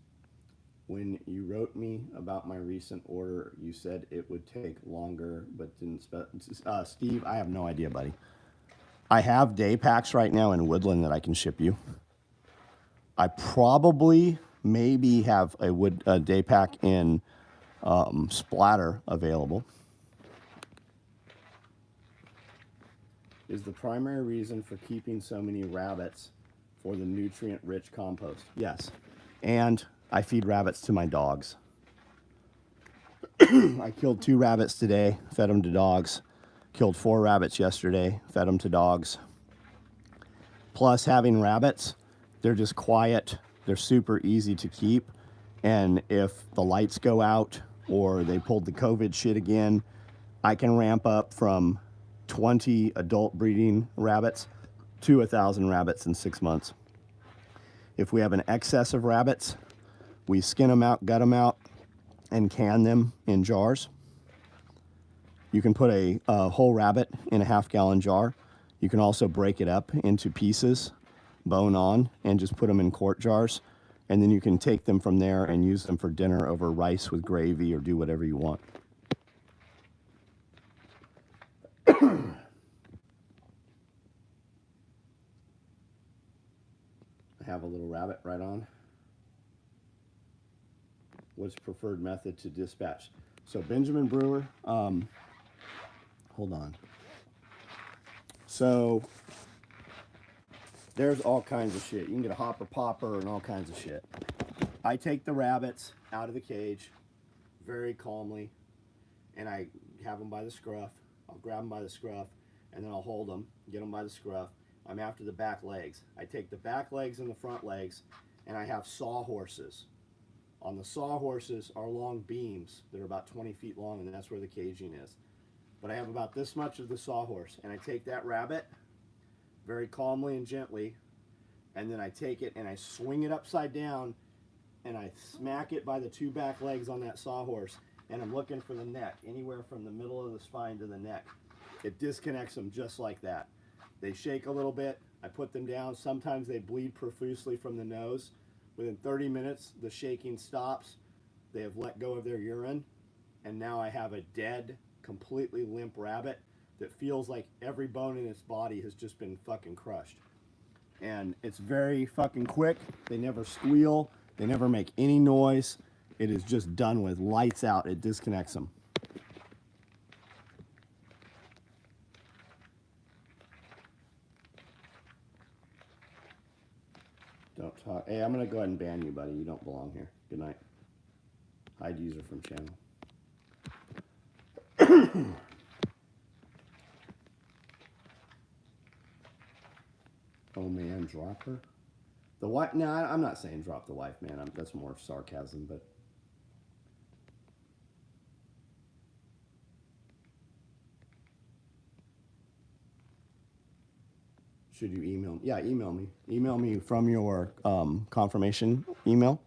When you wrote me about my recent order, you said it would take longer, but didn't Steve, I have no idea, buddy. I have day packs right now in Woodland that I can ship you. I probably maybe have a day pack in Splatter available. Is the primary reason for keeping so many rabbits for the nutrient-rich compost? Yes. And I feed rabbits to my dogs. I killed 2 rabbits today, fed them to dogs. Killed 4 rabbits yesterday, fed them to dogs. Plus, having rabbits, they're just quiet. They're super easy to keep. And if the lights go out or they pulled the COVID shit again, I can ramp up from 20 adult breeding rabbits to 1,000 rabbits in 6 months. If we have an excess of rabbits, we skin them out, gut them out, and can them in jars. You can put a whole rabbit in a half-gallon jar. You can also break it up into pieces, bone on, and just put them in quart jars. And then you can take them from there and use them for dinner over rice with gravy or do whatever you want. I have a little rabbit right on. What's preferred method to dispatch? So Benjamin Brewer, hold on. So there's all kinds of shit. You can get a hopper popper and all kinds of shit. I take the rabbits out of the cage very calmly, and I have them by the scruff. I'll grab them by the scruff, and then I'll hold them, get them by the scruff. I'm after the back legs. I take the back legs and the front legs, and I have sawhorses. On the sawhorses are long beams that are about 20 feet long, and that's where the caging is. But I have about this much of the sawhorse, and I take that rabbit very calmly and gently, and then I take it and I swing it upside down, and I smack it by the two back legs on that sawhorse, and I'm looking for the neck, anywhere from the middle of the spine to the neck. It disconnects them just like that. They shake a little bit, I put them down. Sometimes they bleed profusely from the nose. Within 30 minutes, the shaking stops. They have let go of their urine, and now I have a dead, completely limp rabbit that feels like every bone in its body has just been fucking crushed. And it's very fucking quick. They never squeal. They never make any noise. It is just done with. Lights out. It disconnects them. Don't talk. Hey, I'm going to go ahead and ban you, buddy. You don't belong here. Good night. Hide user from channel. Oh man, drop her? The wife? No, I'm not saying drop the wife, man. That's more sarcasm, but. Should you email me? Yeah, email me. Email me from your confirmation email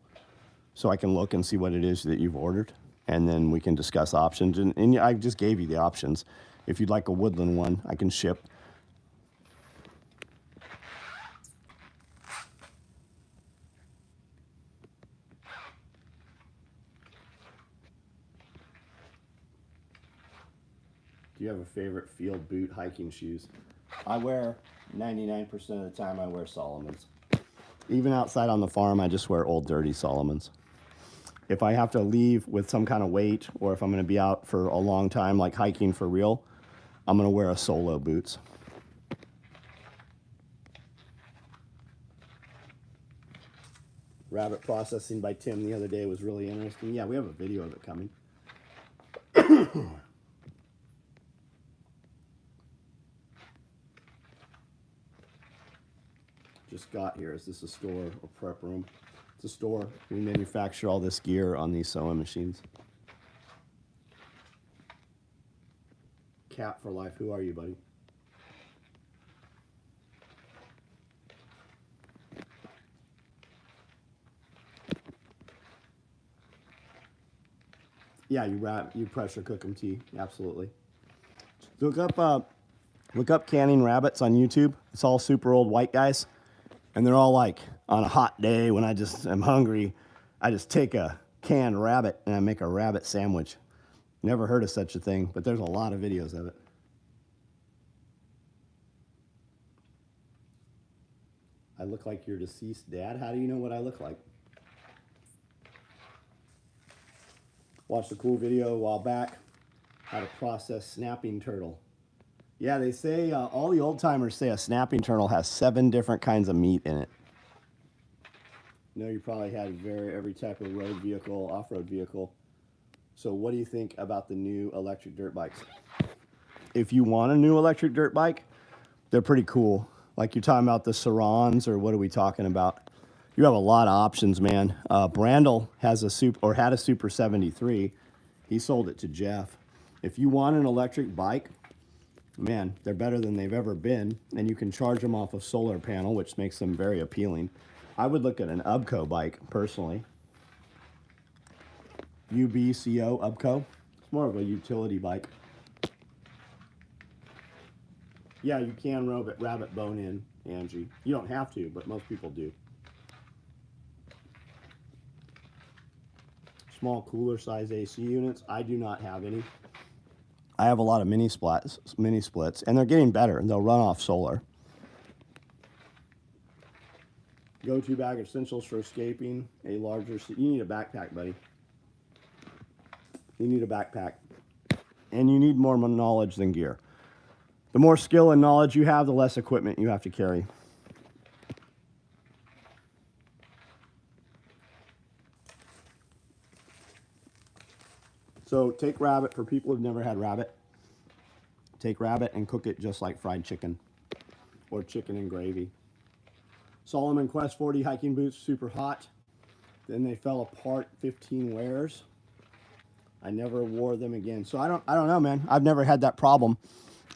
so I can look and see what it is that you've ordered. And then we can discuss options. And I just gave you the options. If you'd like a woodland one, I can ship. Do you have a favorite field boot hiking shoes? I wear 99% of the time I wear Solomon's. Even outside on the farm, I just wear old dirty Solomon's. If I have to leave with some kind of weight, or if I'm going to be out for a long time, like hiking for real, I'm going to wear a Solo boots. Rabbit processing by Tim the other day was really interesting. Yeah, we have a video of it coming. Just got here. Is this a store or prep room? It's a store. We manufacture all this gear on these sewing machines. Cat for life. Who are you, buddy? Yeah, you pressure cook them, T. Absolutely. Look up canning rabbits on YouTube. It's all super old white guys. And they're all like, on a hot day when I just am hungry, I just take a canned rabbit and I make a rabbit sandwich. Never heard of such a thing, but there's a lot of videos of it. I look like your deceased dad? How do you know what I look like? Watched a cool video a while back, how to process snapping turtle. Yeah, they say, all the old timers say a snapping turtle has 7 different kinds of meat in it. You know, you probably had every type of road vehicle, off-road vehicle. So what do you think about the new electric dirt bikes? If you want a new electric dirt bike, they're pretty cool. Like you're talking about the Sarons, or what are we talking about? You have a lot of options, man. Brandel has had a Super 73. He sold it to Jeff. If you want an electric bike, man, they're better than they've ever been, and you can charge them off a solar panel, which makes them very appealing. I would look at an UBCO bike, personally. UBCO, UBCO. It's more of a utility bike. Yeah, you can rabbit bone in, Angie. You don't have to, but most people do. Small cooler size AC units. I do not have any. I have a lot of mini splits, and they're getting better. They'll run off solar. Go-to bag essentials for escaping a larger. You need a backpack, buddy. You need a backpack. And you need more knowledge than gear. The more skill and knowledge you have, the less equipment you have to carry. So take rabbit, for people who've never had rabbit, take rabbit and cook it just like fried chicken or chicken and gravy. Solomon Quest 40 hiking boots, super hot. Then they fell apart, 15 wears. I never wore them again. So I don't know, man. I've never had that problem.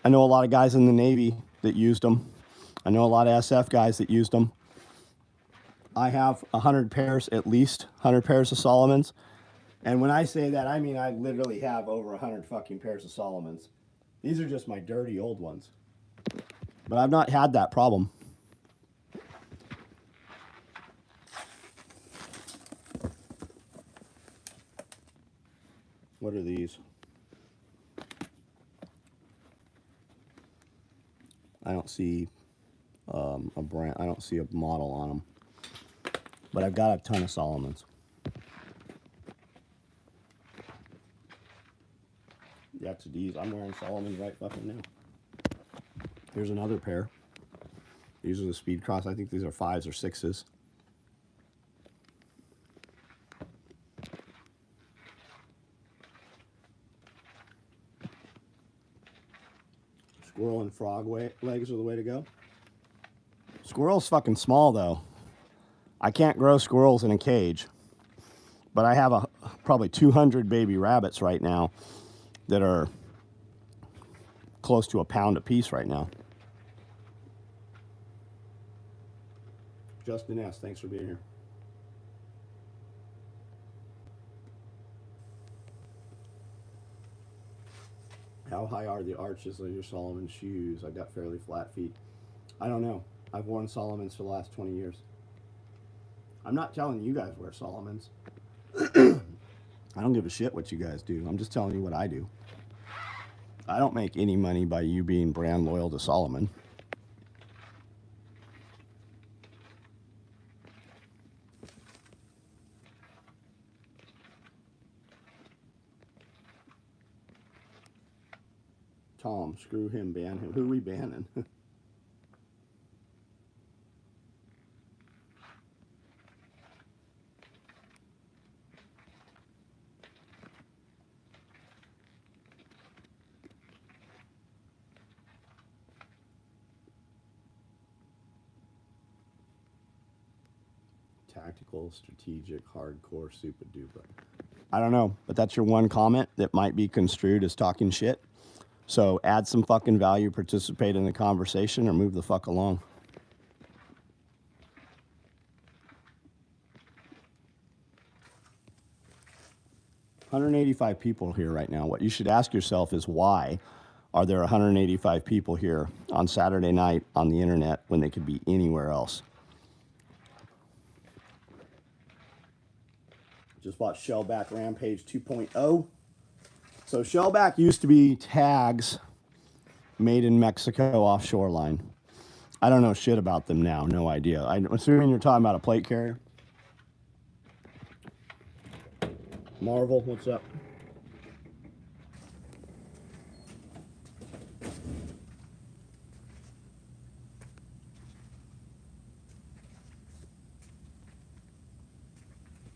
I know a lot of guys in the Navy that used them. I know a lot of SF guys that used them. I have 100 pairs, at least 100 pairs of Solomons. And when I say that, I mean I literally have over 100 fucking pairs of Solomons. These are just my dirty old ones. But I've not had that problem. What are these? I don't see a brand. I don't see a model on them. But I've got a ton of Solomons. That's these. I'm wearing Solomons right fucking now. Here's another pair. These are the Speed Cross. I think these are 5s or 6s. Squirrel and frog legs are the way to go. Squirrel's fucking small though. I can't grow squirrels in a cage, but I have probably 200 baby rabbits right now that are close to a pound a piece right now. Justin S., thanks for being here. How high are the arches of your Solomon shoes? I've got fairly flat feet. I don't know. I've worn Solomons for the last 20 years. I'm not telling you guys wear Solomons. I don't give a shit what you guys do. I'm just telling you what I do. I don't make any money by you being brand loyal to Solomon. Tom, screw him, ban him. Who are we banning? Tactical, strategic, hardcore, super duper. I don't know, but that's your one comment that might be construed as talking shit. So add some fucking value, participate in the conversation, or move the fuck along. $185 people here right now. What you should ask yourself is why are there 185 people here on Saturday night on the internet when they could be anywhere else? Just bought Shellback Rampage 2.0. So Shellback used to be tags made in Mexico offshore line. I don't know shit about them now. No idea. I'm assuming you're talking about a plate carrier. Marvel, what's up?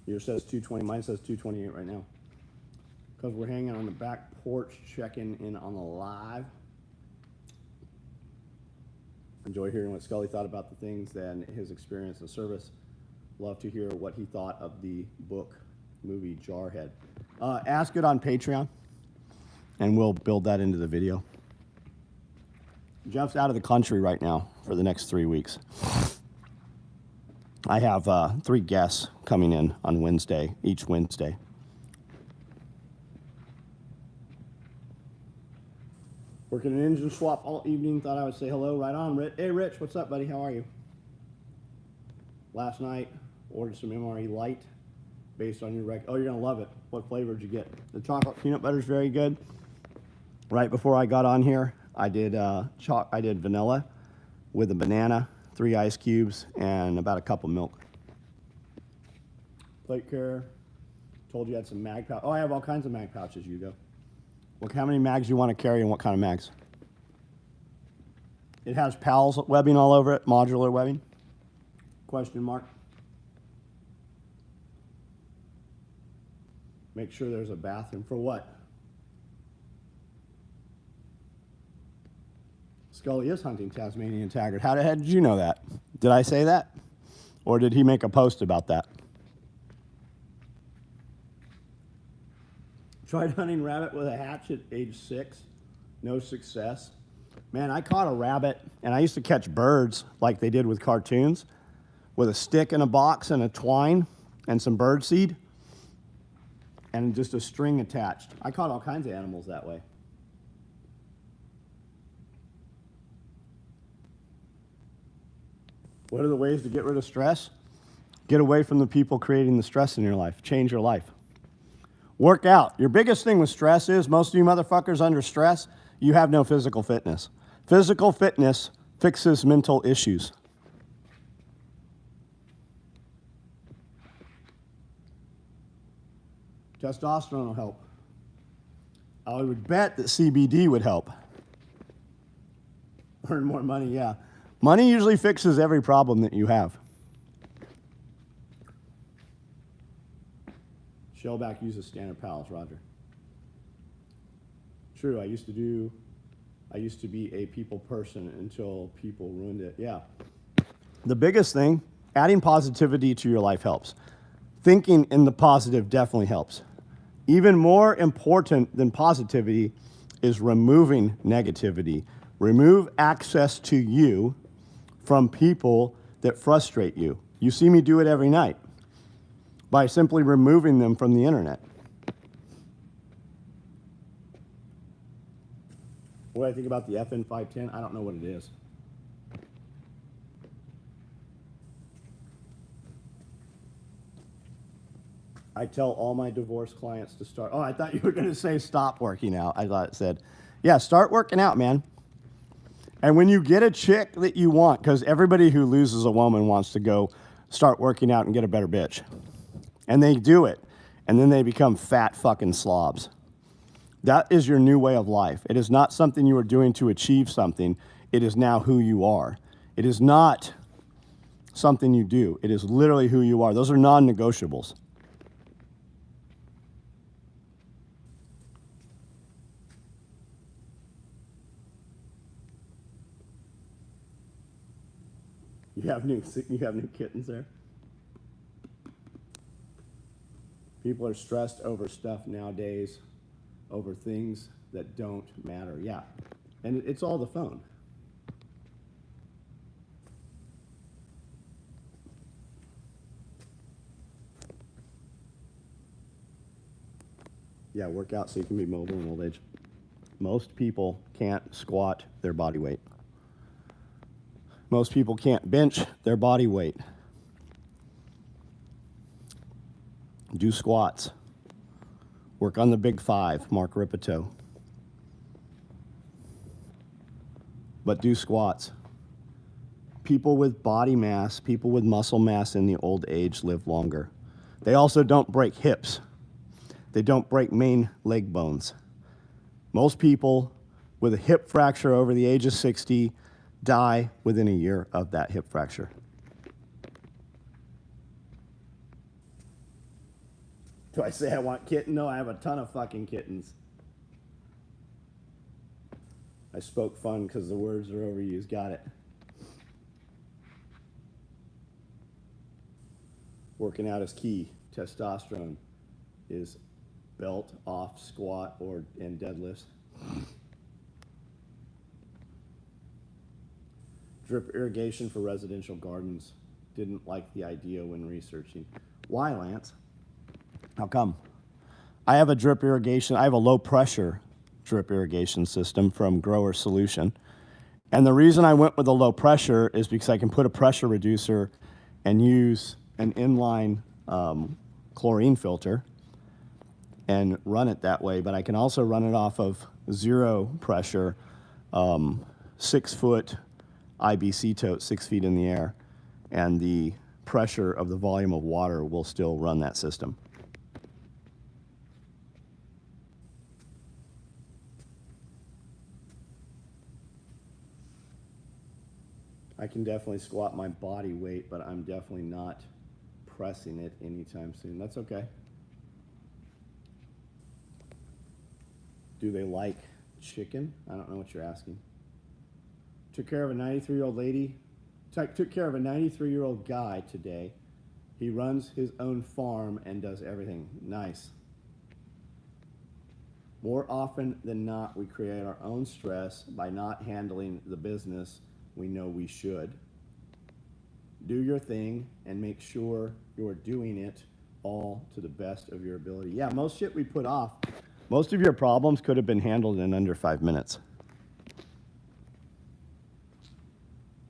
Yours says 220, mine says 228 right now. Because we're hanging on the back porch, checking in on the live. Enjoy hearing what Scully thought about the things and his experience in service. Love to hear what he thought of the book, movie Jarhead. Ask it on Patreon, and we'll build that into the video. Jeff's out of the country right now for the next 3 weeks. I have 3 guests coming in on Wednesday, each Wednesday. Working an engine swap all evening. Thought I would say hello. Right on, Rich. Hey, Rich, what's up, buddy? How are you? Last night, ordered some MRE Light based on your oh, you're going to love it. What flavor did you get? The chocolate peanut butter is very good. Right before I got on here, I did vanilla with a banana, 3 ice cubes, and about a cup of milk. Plate care, told you I had some mag pouch. Oh, I have all kinds of mag pouches, Hugo. Look how many mags you want to carry and what kind of mags. It has PALS webbing all over it, modular webbing. Question mark. Make sure there's a bathroom. For what? Scully is hunting Tasmanian taggart. How the heck did you know that? Did I say that? Or did he make a post about that? Tried hunting rabbit with a hatch at age 6. No success. Man, I caught a rabbit, and I used to catch birds like they did with cartoons, with a stick in a box and a twine and some bird seed and just a string attached. I caught all kinds of animals that way. What are the ways to get rid of stress? Get away from the people creating the stress in your life. Change your life. Work out. Your biggest thing with stress is most of you motherfuckers under stress, you have no physical fitness. Physical fitness fixes mental issues. Testosterone will help. I would bet that CBD would help. Earn more money, yeah. Money usually fixes every problem that you have. Shellback uses standard pals, Roger. True, I used to be a people person until people ruined it. Yeah. The biggest thing, adding positivity to your life helps. Thinking in the positive definitely helps. Even more important than positivity is removing negativity. Remove access to you from people that frustrate you. You see me do it every night by simply removing them from the internet. What do I think about the FN 510? I don't know what it is. I tell all my divorce clients to start. Oh, I thought you were going to say stop working out. I thought it said, yeah, start working out, man. And when you get a chick that you want, because everybody who loses a woman wants to go start working out and get a better bitch. And they do it. And then they become fat fucking slobs. That is your new way of life. It is not something you are doing to achieve something. It is now who you are. It is not something you do. It is literally who you are. Those are non-negotiables. You have new kittens there? People are stressed over stuff nowadays, over things that don't matter. Yeah, and it's all the phone. Yeah, work out so you can be mobile in old age. Most people can't squat their body weight. Most people can't bench their body weight. Do squats. Work on the big 5, Mark Ripito. But do squats. People with body mass, people with muscle mass in the old age live longer. They also don't break hips. They don't break main leg bones. Most people with a hip fracture over the age of 60 die within a year of that hip fracture. Do I say I want kitten? No, I have a ton of fucking kittens. I spoke fun because the words are overused. Got it. Working out is key. Testosterone is belt off, squat, and deadlifts. Drip irrigation for residential gardens. Didn't like the idea when researching. Why, Lance? How come? I have a drip irrigation. I have a low pressure drip irrigation system from Grower Solution. And the reason I went with a low pressure is because I can put a pressure reducer and use an inline chlorine filter and run it that way. But I can also run it off of zero pressure, 6-foot IBC tote, 6 feet in the air. And the pressure of the volume of water will still run that system. I can definitely squat my body weight, but I'm definitely not pressing it anytime soon. That's okay. Do they like chicken? I don't know what you're asking. Took care of a 93-year-old lady. Took care of a 93-year-old guy today. He runs his own farm and does everything. Nice. More often than not, we create our own stress by not handling the business we know we should. Do your thing and make sure you're doing it all to the best of your ability. Yeah, most shit we put off, most of your problems could have been handled in under 5 minutes.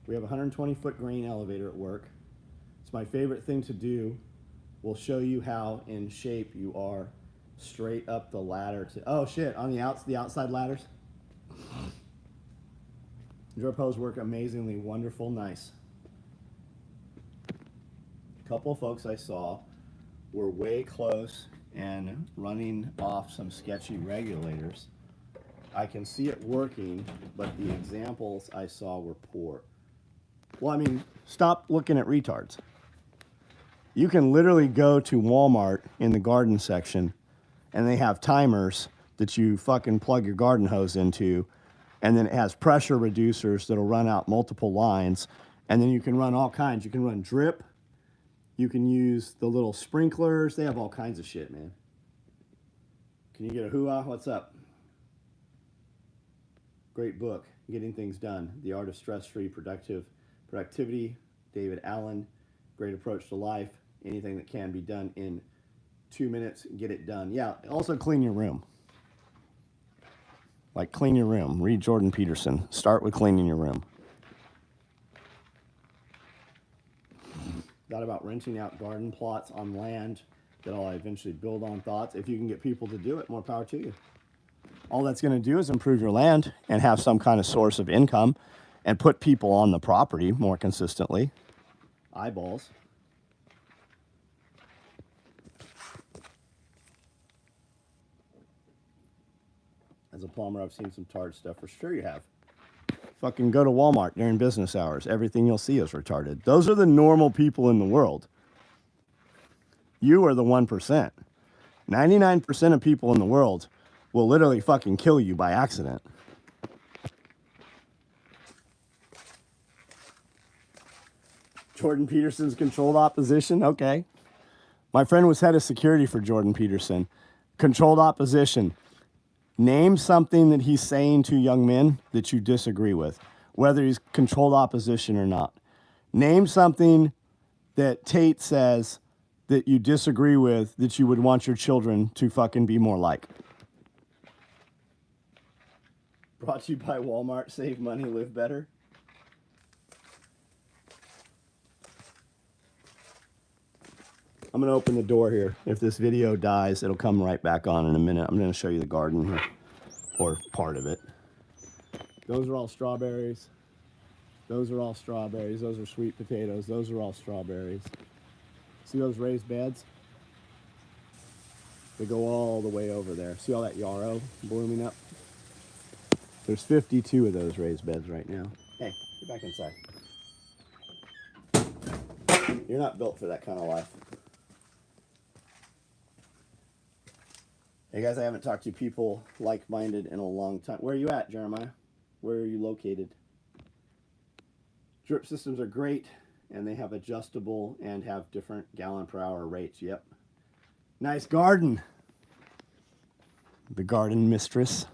We have a 120-foot grain elevator at work. It's my favorite thing to do. We'll show you how in shape you are straight up the ladder to, oh shit, on the outside ladders. Your pose work amazingly, wonderful, nice. A couple of folks I saw were way close and running off some sketchy regulators. I can see it working, but the examples I saw were poor. Well, I mean, stop looking at retards. You can literally go to Walmart in the garden section and they have timers that you fucking plug your garden hose into, and then it has pressure reducers that'll run out multiple lines, and then you can run all kinds. You can run drip, you can use the little sprinklers. They have all kinds of shit, man. Can you get a hoo-ah? What's up? Great book, Getting Things Done, The Art of Stress-Free Productivity, David Allen. Great approach to life. Anything that can be done in 2 minutes, get it done. Yeah, also clean your room. Like, clean your room. Read Jordan Peterson. Start with cleaning your room. Thought about renting out garden plots on land that I'll eventually build on. Thoughts. If you can get people to do it, more power to you. All that's going to do is improve your land and have some kind of source of income and put people on the property more consistently. Eyeballs. As a plumber, I've seen some tard stuff. For sure you have. Fucking go to Walmart during business hours. Everything you'll see is retarded. Those are the normal people in the world. You are the 1%. 99% of people in the world will literally fucking kill you by accident. Jordan Peterson's controlled opposition? Okay. My friend was head of security for Jordan Peterson. Controlled opposition. Name something that he's saying to young men that you disagree with, whether he's controlled opposition or not. Name something that Tate says that you disagree with that you would want your children to fucking be more like. Brought to you by Walmart. Save money, live better. I'm going to open the door here. If this video dies, it'll come right back on in a minute. I'm going to show you the garden here, or part of it. Those are all strawberries. Those are all strawberries. Those are sweet potatoes. Those are all strawberries. See those raised beds? They go all the way over there. See all that yarrow blooming up? There's 52 of those raised beds right now. Hey, get back inside. You're not built for that kind of life. Hey guys, I haven't talked to people like-minded in a long time. Where are you at, Jeremiah? Where are you located? Drip systems are great, and they have adjustable and have different gallon per hour rates. Yep. Nice garden. The garden mistress.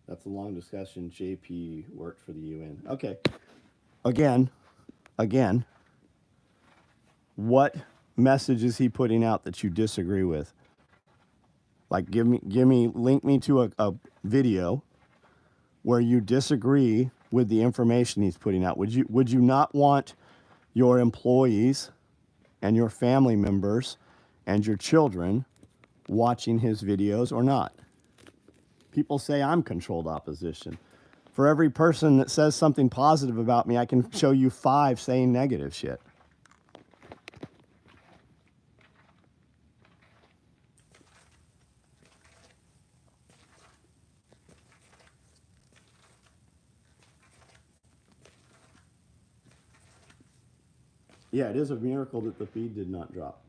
That's a long discussion. JP worked for the UN. Okay. Again, what message is he putting out that you disagree with? Like, link me to a video where you disagree with the information he's putting out. Would you not want your employees and your family members and your children watching his videos or not? People say I'm controlled opposition. For every person that says something positive about me, I can show you 5 saying negative shit. Yeah, it is a miracle that the feed did not drop.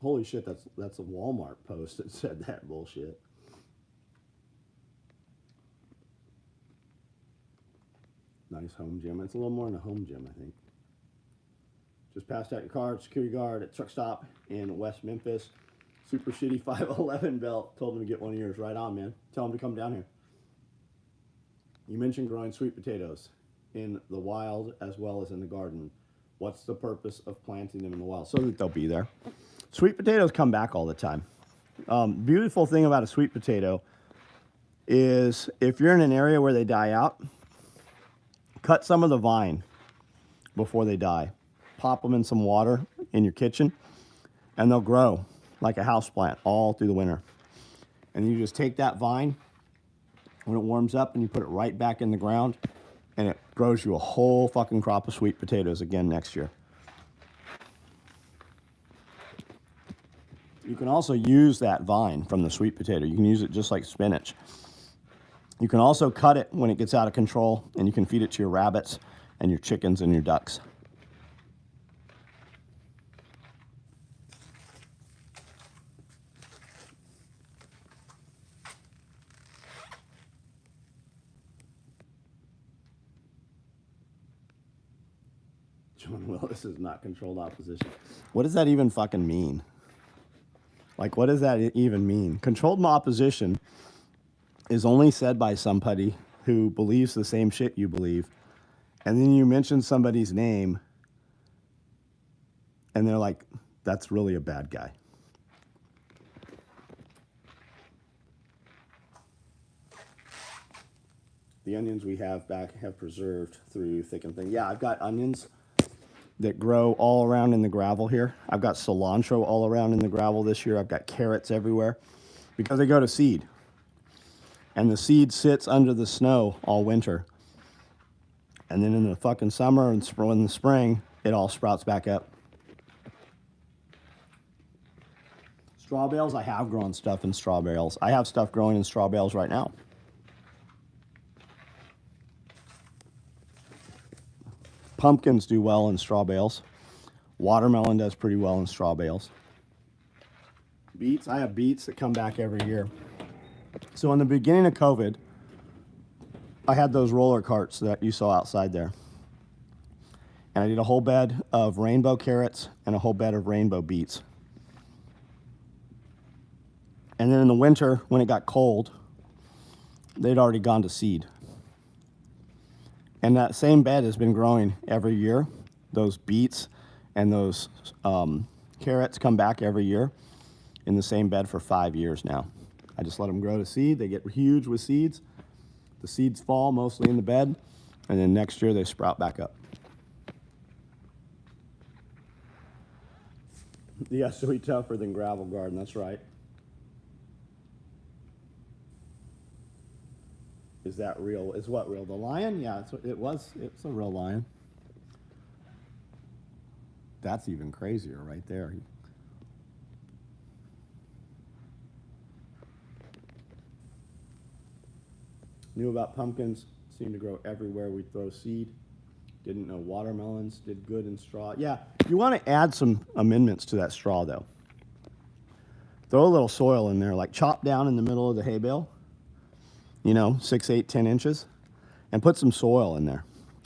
Holy shit, that's a Walmart post that said that bullshit. Nice home gym. It's a little more than a home gym, I think. Just passed out your card, security guard at truck stop in West Memphis. Super shitty 511 belt. Told him to get one of yours. Right on, man. Tell him to come down here. You mentioned growing sweet potatoes in the wild as well as in the garden. What's the purpose of planting them in the wild? So that they'll be there. Sweet potatoes come back all the time. Beautiful thing about a sweet potato is if you're in an area where they die out, cut some of the vine before they die. Pop them in some water in your kitchen, and they'll grow like a house plant all through the winter. And you just take that vine when it warms up and you put it right back in the ground, and it grows you a whole fucking crop of sweet potatoes again next year. You can also use that vine from the sweet potato. You can use it just like spinach. You can also cut it when it gets out of control, and you can feed it to your rabbits and your chickens and your ducks. John Willis is not controlled opposition. What does that even fucking mean? Like, what does that even mean? Controlled opposition is only said by somebody who believes the same shit you believe, and then you mention somebody's name, and they're like, that's really a bad guy. The onions we have back have preserved through thick and thin. Yeah, I've got onions that grow all around in the gravel here. I've got cilantro all around in the gravel this year. I've got carrots everywhere because they go to seed. And the seed sits under the snow all winter. And then in the fucking summer and in the spring, it all sprouts back up. Straw bales, I have grown stuff in straw bales. I have stuff growing in straw bales right now. Pumpkins do well in straw bales. Watermelon does pretty well in straw bales. Beets, I have beets that come back every year. So in the beginning of COVID, I had those roller carts that you saw outside there. And I did a whole bed of rainbow carrots and a whole bed of rainbow beets. And then in the winter, when it got cold, they'd already gone to seed. And that same bed has been growing every year. Those beets and those carrots come back every year in the same bed for 5 years now. I just let them grow to seed. They get huge with seeds. The seeds fall mostly in the bed, and then next year they sprout back up. Yeah, SOE tougher than gravel garden, that's right. Is that real? Is what real? The lion? Yeah, it's a real lion. That's even crazier right there. Knew about pumpkins, seemed to grow everywhere we throw seed. Didn't know watermelons did good in straw. Yeah, you want to add some amendments to that straw though. Throw a little soil in there, like chop down in the middle of the hay bale, 6, 8, 10 inches, and put some soil in there.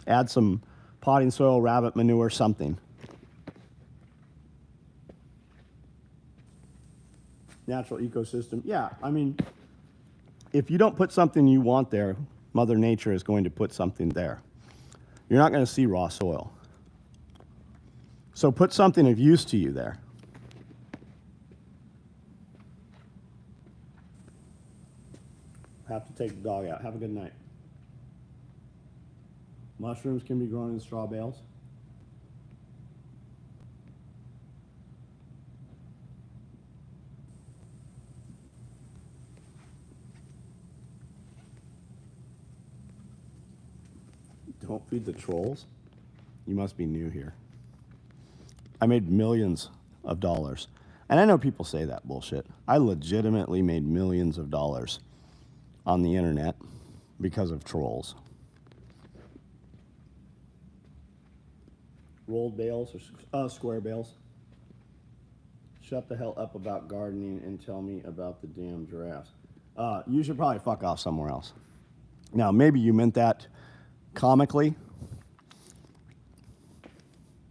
Add some potting soil, rabbit manure, something. Natural ecosystem. Yeah, I mean, if you don't put something you want there, Mother Nature is going to put something there. You're not going to see raw soil. So put something of use to you there. Have to take the dog out. Have a good night. Mushrooms can be grown in straw bales. Don't feed the trolls? You must be new here. I made millions of dollars. And I know people say that bullshit. I legitimately made millions of dollars on the internet because of trolls. Rolled bales or square bales. Shut the hell up about gardening and tell me about the damn giraffes. You should probably fuck off somewhere else. Now, maybe you meant that comically,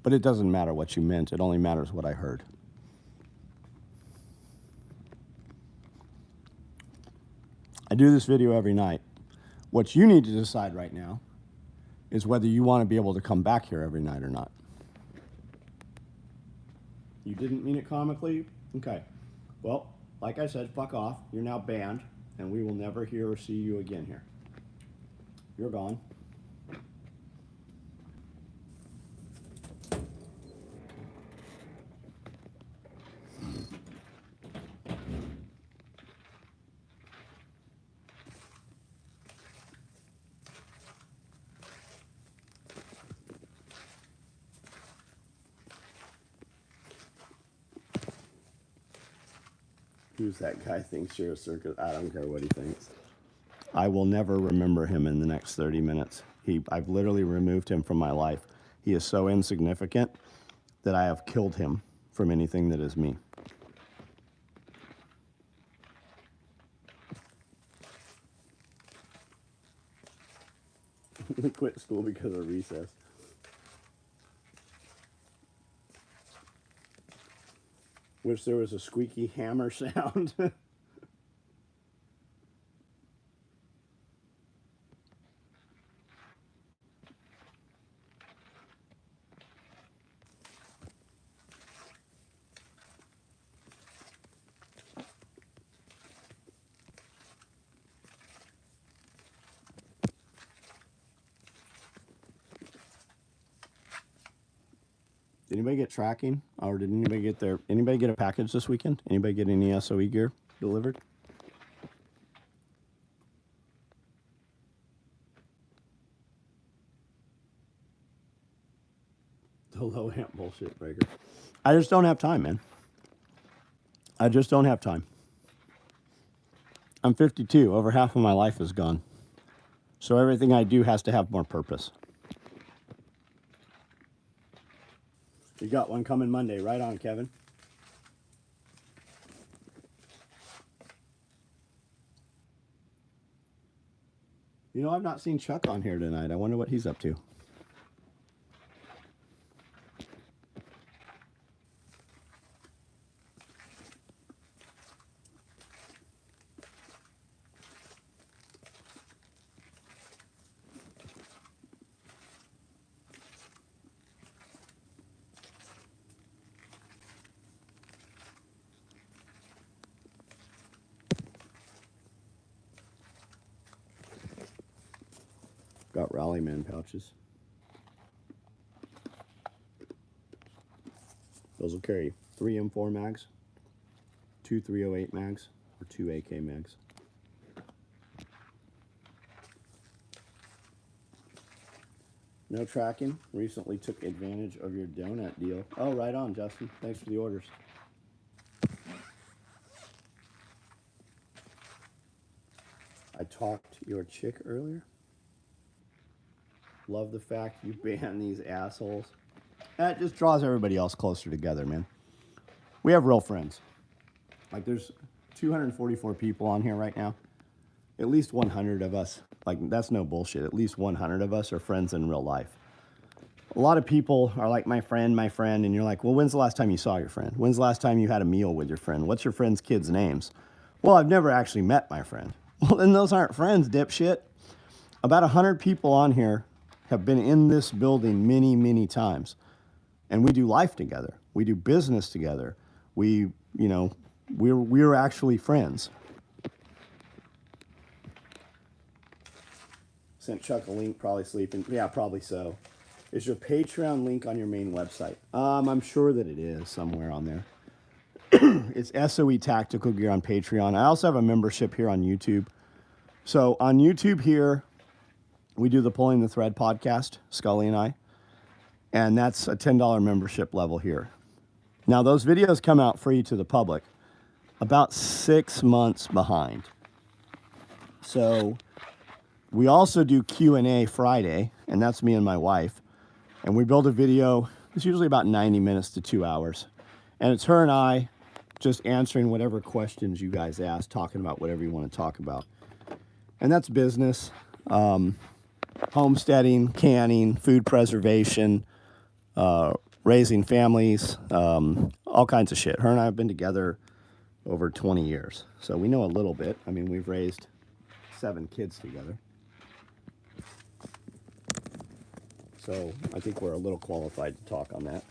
but it doesn't matter what you meant. It only matters what I heard. I do this video every night. What you need to decide right now is whether you want to be able to come back here every night or not. You didn't mean it comically? Okay. Well, like I said, fuck off. You're now banned, and we will never hear or see you again here. You're gone. Who's that guy thinks you're a circus? I don't care what he thinks. I will never remember him in the next 30 minutes. I've literally removed him from my life. He is so insignificant that I have killed him from anything that is me. We quit school because of recess. Wish there was a squeaky hammer sound. Did anybody get tracking? Or did anybody get a package this weekend? Anybody get any SOE gear delivered? The low amp bullshit breaker. I just don't have time, man. I just don't have time. I'm 52. Over half of my life is gone. So everything I do has to have more purpose. You got one coming Monday. Right on, Kevin. You know, I've not seen Chuck on here tonight. I wonder what he's up to. Got Rallyman pouches. Those will carry 3 M4 mags, 2 308 mags, or 2 AK mags. No tracking. Recently took advantage of your donut deal. Oh, right on, Justin. Thanks for the orders. I talked to your chick earlier. Love the fact you ban these assholes. That just draws everybody else closer together, man. We have real friends. Like, there's 244 people on here right now. At least 100 of us, like, that's no bullshit. At least 100 of us are friends in real life. A lot of people are like, my friend, and you're like, well, when's the last time you saw your friend? When's the last time you had a meal with your friend? What's your friend's kids' names? Well, I've never actually met my friend. Well, then those aren't friends, dipshit. About 100 people on here have been in this building many, many times. And we do life together. We do business together. We're actually friends. Sent Chuck a link, probably sleeping. Yeah, probably so. Is your Patreon link on your main website? I'm sure that it is somewhere on there. It's SOE Tactical Gear on Patreon. I also have a membership here on YouTube. So on YouTube here, we do the Pulling the Thread podcast, Scully and I. And that's a $10 membership level here. Now, those videos come out free to the public about 6 months behind. So we also do Q&A Friday, and that's me and my wife. And we build a video. It's usually about 90 minutes to 2 hours. And it's her and I just answering whatever questions you guys ask, talking about whatever you want to talk about. And that's business, homesteading, canning, food preservation, raising families, all kinds of shit. Her and I have been together over 20 years. So we know a little bit. I mean, we've raised 7 kids together. So I think we're a little qualified to talk on that.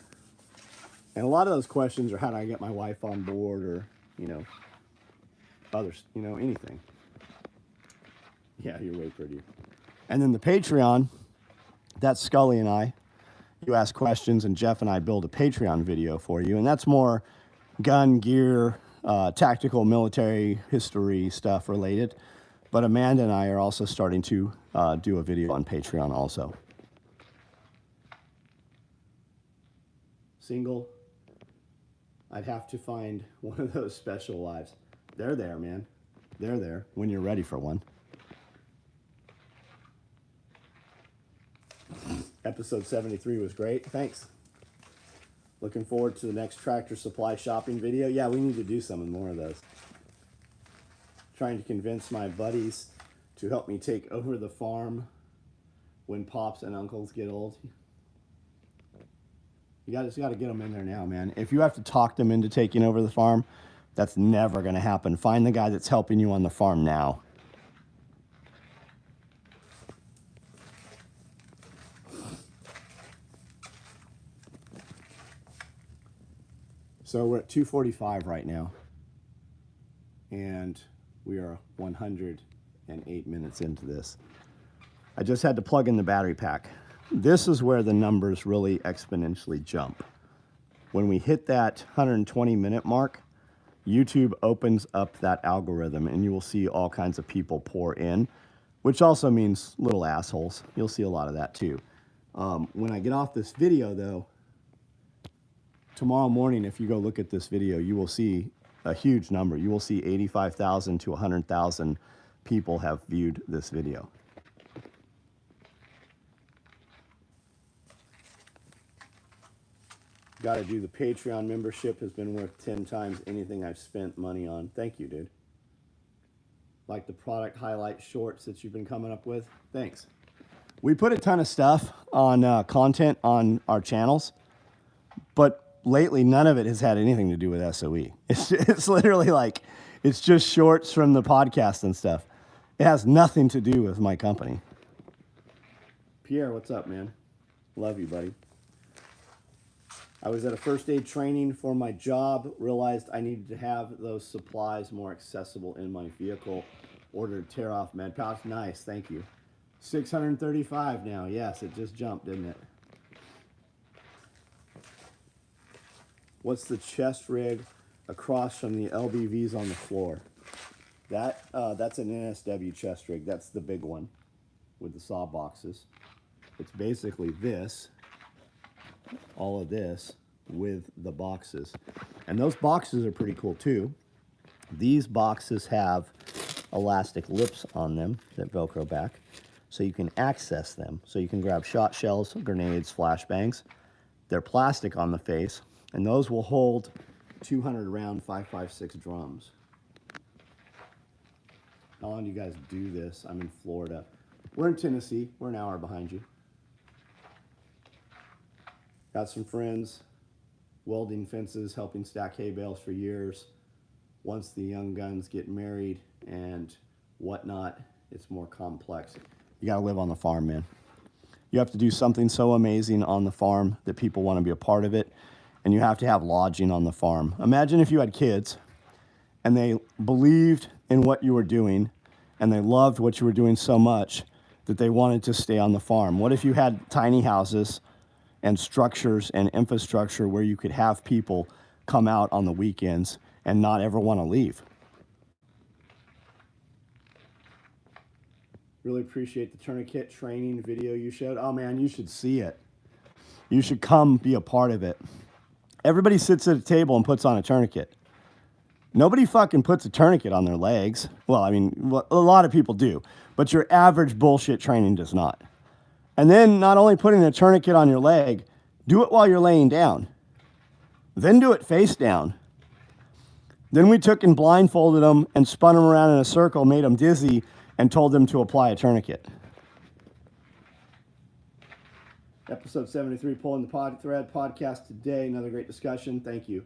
And a lot of those questions are how do I get my wife on board, or, you know, others, you know, anything. Yeah, you're way prettier. And then the Patreon, that's Scully and I. You ask questions, and Jeff and I build a Patreon video for you. And that's more gun, gear, tactical, military, history stuff related. But Amanda and I are also starting to do a video on Patreon also. Single, I'd have to find one of those special lives. They're there, man. They're there when you're ready for one. Episode 73 was great. Thanks. Looking forward to the next Tractor Supply shopping video. Yeah, we need to do some more of those. Trying to convince my buddies to help me take over the farm when pops and uncles get old. You just got to get them in there now, man. If you have to talk them into taking over the farm, that's never going to happen. Find the guy that's helping you on the farm now. So we're at 2:45 right now, and we are 108 minutes into this. I just had to plug in the battery pack. This is where the numbers really exponentially jump. When we hit that 120-minute mark, YouTube opens up that algorithm, and you will see all kinds of people pour in, which also means little assholes. You'll see a lot of that too. When I get off this video, though, tomorrow morning, if you go look at this video, you will see a huge number. You will see 85,000 to 100,000 people have viewed this video. Got to do the Patreon membership. Has been worth 10 times anything I've spent money on. Thank you, dude. Like the product highlight shorts that you've been coming up with. Thanks. We put a ton of stuff on content on our channels, but lately none of it has had anything to do with SOE. It's literally like, it's just shorts from the podcast and stuff. It has nothing to do with my company. Pierre, what's up, man? Love you, buddy. I was at a first aid training for my job, realized I needed to have those supplies more accessible in my vehicle. Ordered tear off med pouch. Nice, thank you. 635 now. Yes, it just jumped, didn't it? What's the chest rig across from the LBVs on the floor? That's an NSW chest rig. That's the big one with the saw boxes. It's basically this, all of this with the boxes. And those boxes are pretty cool too. These boxes have elastic lips on them that Velcro back, so you can access them. So you can grab shot shells, grenades, flashbangs. They're plastic on the face, and those will hold 200 round 5.56 drums. How long do you guys do this? I'm in Florida. We're in Tennessee. We're an hour behind you. Got some friends welding fences, helping stack hay bales for years. Once the young guns get married and whatnot, it's more complex. You gotta live on the farm, man. You have to do something so amazing on the farm that people want to be a part of it, and you have to have lodging on the farm. Imagine if you had kids and they believed in what you were doing and they loved what you were doing so much that they wanted to stay on the farm. What if you had tiny houses and structures and infrastructure where you could have people come out on the weekends and not ever want to leave? Really appreciate the tourniquet training video you showed. Oh man, you should see it. You should come be a part of it. Everybody sits at a table and puts on a tourniquet. Nobody fucking puts a tourniquet on their legs. Well, I mean, a lot of people do, but your average bullshit training does not. And then not only putting a tourniquet on your leg, do it while you're laying down. Then do it face down. Then we took and blindfolded them and spun them around in a circle, made them dizzy, and told them to apply a tourniquet. Episode 73, Pulling the Thread podcast today. Another great discussion. Thank you.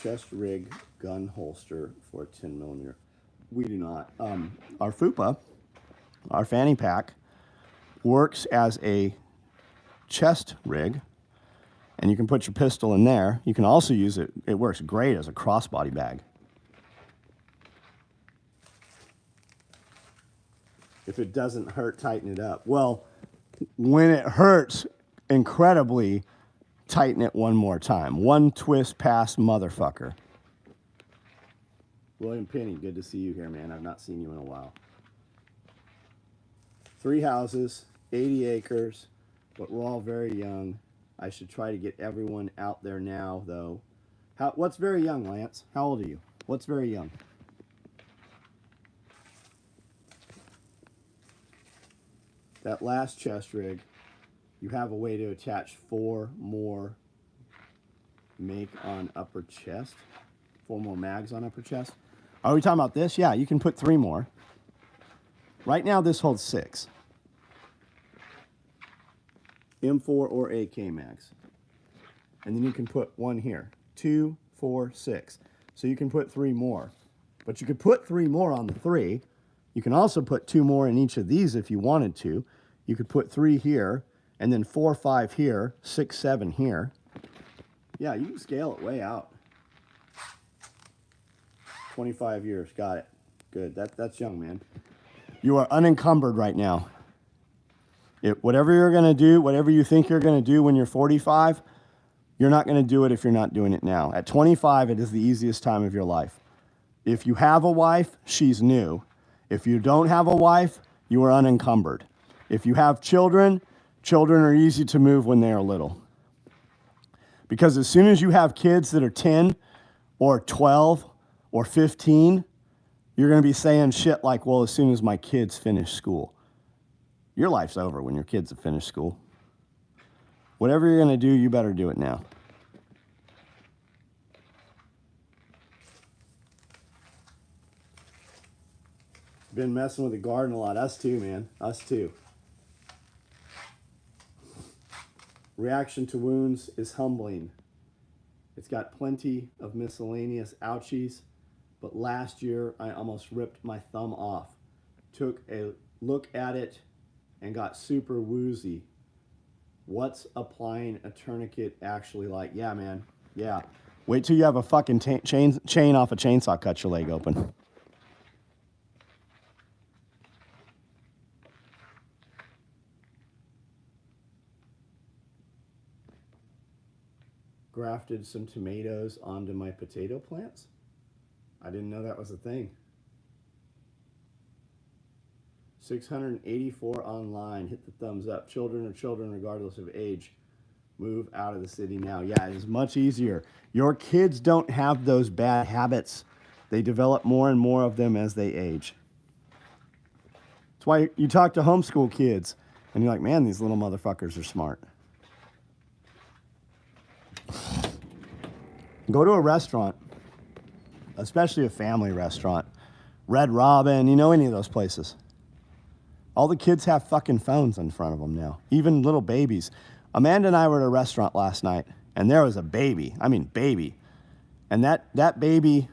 Chest rig gun holster for a 10 millimeter. We do not. Our FUPA, our fanny pack, works as a chest rig, and you can put your pistol in there. You can also use it. It works great as a crossbody bag. If it doesn't hurt, tighten it up. Well, when it hurts incredibly, tighten it one more time. One twist past motherfucker. William Penny, good to see you here, man. I've not seen you in a while. 3 houses, 80 acres, but we're all very young. I should try to get everyone out there now, though. What's very young, Lance? How old are you? What's very young? That last chest rig, you have a way to attach 4 more make on upper chest. 4 more mags on upper chest. Are we talking about this? Yeah, you can put 3 more. Right now, this holds 6. M4 or AK mags. And then you can put 1 here. 2, 4, 6. So you can put 3 more. But you could put 3 more on the 3. You can also put 2 more in each of these if you wanted to. You could put 3 here, and then 4, 5 here, 6, 7 here. Yeah, you can scale it way out. 25 years, got it. Good, that's young, man. You are unencumbered right now. Whatever you're gonna do, whatever you think you're gonna do when you're 45, you're not gonna do it if you're not doing it now. At 25, it is the easiest time of your life. If you have a wife, she's new. If you don't have a wife, you are unencumbered. If you have children, children are easy to move when they are little. Because as soon as you have kids that are 10 or 12 or 15, you're going to be saying shit like, well, as soon as my kids finish school. Your life's over when your kids have finished school. Whatever you're going to do, you better do it now. Been messing with the garden a lot. Us too, man. Us too. Reaction to wounds is humbling. It's got plenty of miscellaneous ouchies, but last year I almost ripped my thumb off. Took a look at it and got super woozy. What's applying a tourniquet actually like? Yeah, man. Yeah. Wait till you have a fucking chain off a chainsaw cut your leg open. Grafted some tomatoes onto my potato plants. I didn't know that was a thing. 684 online. Hit the thumbs up. Children are children regardless of age. Move out of the city now. Yeah, it is much easier. Your kids don't have those bad habits. They develop more and more of them as they age. That's why you talk to homeschool kids and you're like, man, these little motherfuckers are smart. Go to a restaurant, especially a family restaurant, Red Robin, you know, any of those places. All the kids have fucking phones in front of them now, even little babies. Amanda and I were at a restaurant last night, and there was a baby. I mean, baby. And that baby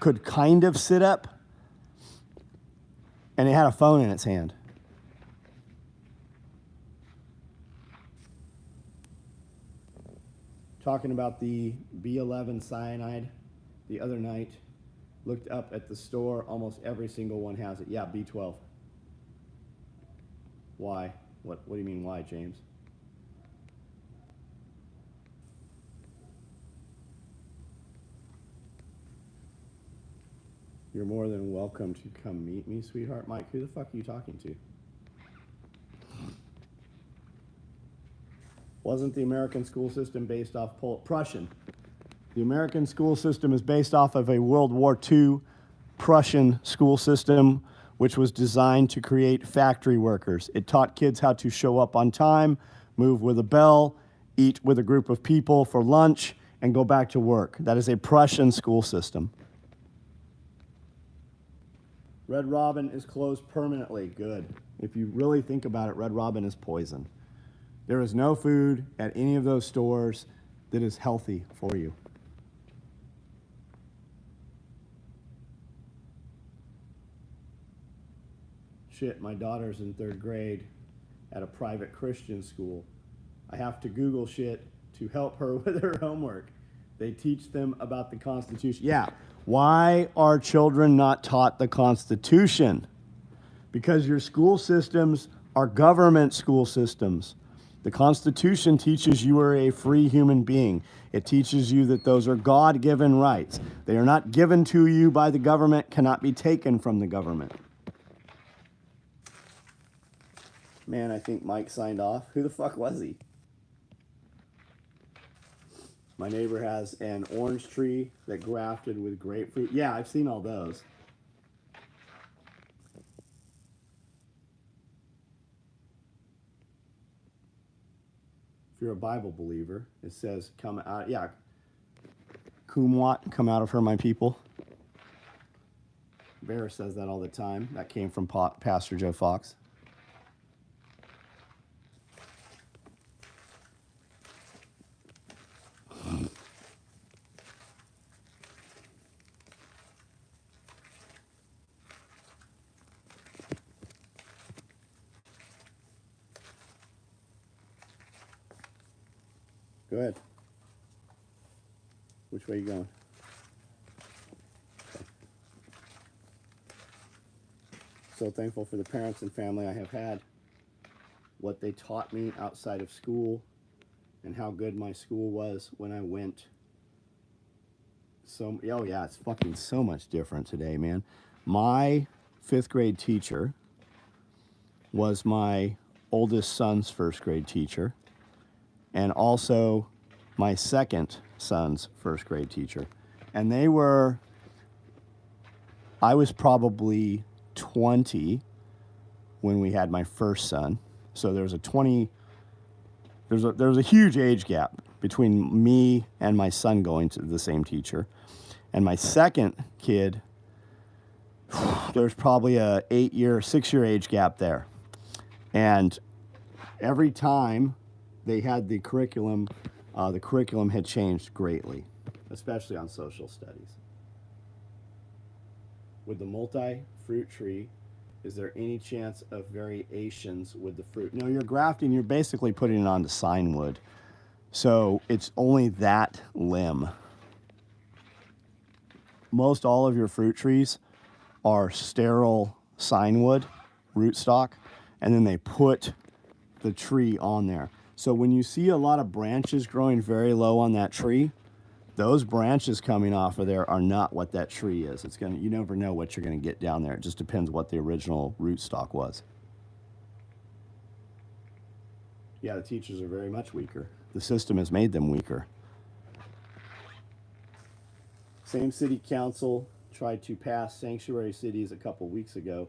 could kind of sit up, and it had a phone in its hand. Talking about the B11 cyanide the other night. Looked up at the store. Almost every single one has it. Yeah, B12. Why? What do you mean why, James? You're more than welcome to come meet me, sweetheart. Mike, who the fuck are you talking to? Wasn't the American school system based off Prussian? The American school system is based off of a World War II Prussian school system, which was designed to create factory workers. It taught kids how to show up on time, move with a bell, eat with a group of people for lunch, and go back to work. That is a Prussian school system. Red Robin is closed permanently. Good. If you really think about it, Red Robin is poison. There is no food at any of those stores that is healthy for you. Shit, my daughter's in 3rd grade at a private Christian school. I have to Google shit to help her with her homework. They teach them about the Constitution. Yeah, why are children not taught the Constitution? Because your school systems are government school systems. The Constitution teaches you are a free human being. It teaches you that those are God-given rights. They are not given to you by the government, cannot be taken from the government. Man, I think Mike signed off. Who the fuck was he? My neighbor has an orange tree that grafted with grapefruit. Yeah, I've seen all those. If you're a Bible believer, it says, come out, yeah, Kumwat, come out of her, my people. Bear says that all the time. That came from Pastor Joe Fox. Go ahead. Which way are you going? Okay. So thankful for the parents and family I have had, what they taught me outside of school, and how good my school was when I went. So, oh yeah, it's fucking so much different today, man. My 5th grade teacher was my oldest son's 1st grade teacher, and also my second son's 1st grade teacher. And I was probably 20 when we had my first son. So there's a huge age gap between me and my son going to the same teacher. And my second kid, there's probably a 6-year age gap there. And every time they had the curriculum had changed greatly, especially on social studies. With the multi-fruit tree, is there any chance of variations with the fruit? No, you're grafting, you're basically putting it onto sign wood. So it's only that limb. Most all of your fruit trees are sterile sign wood, rootstock, and then they put the tree on there. So when you see a lot of branches growing very low on that tree, those branches coming off of there are not what that tree is. You never know what you're going to get down there. It just depends what the original rootstock was. Yeah, the teachers are very much weaker. The system has made them weaker. Same city council tried to pass sanctuary cities a couple weeks ago.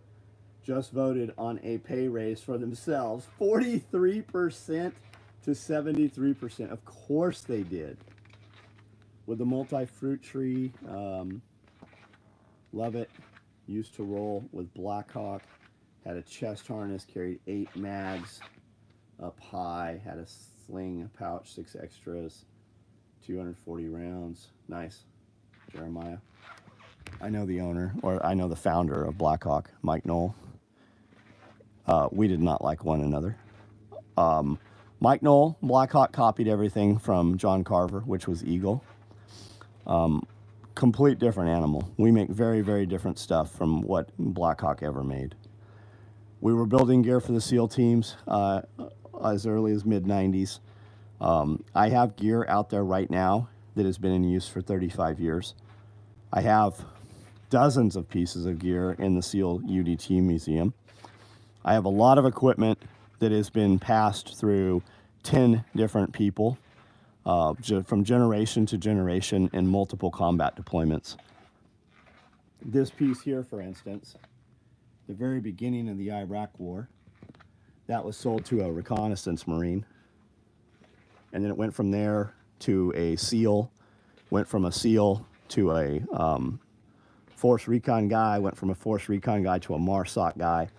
Just voted on a pay raise for themselves. 43% to 73%. Of course they did. With the multi-fruit tree, love it. Used to roll with Blackhawk. Had a chest harness, carried 8 mags up high. Had a sling pouch, 6 extras, 240 rounds. Nice, Jeremiah. I know the owner, or I know the founder of Blackhawk, Mike Knoll. We did not like one another. Mike Knoll, Blackhawk copied everything from John Carver, which was Eagle. Complete different animal. We make very, very different stuff from what Blackhawk ever made. We were building gear for the SEAL teams as early as mid-90s. I have gear out there right now that has been in use for 35 years. I have dozens of pieces of gear in the SEAL UDT Museum. I have a lot of equipment that has been passed through 10 different people from generation to generation in multiple combat deployments. This piece here, for instance, the very beginning of the Iraq War, that was sold to a reconnaissance Marine. And then it went from there to a SEAL, went from a SEAL to a Force Recon guy, went from a Force Recon guy to a MARSOC guy.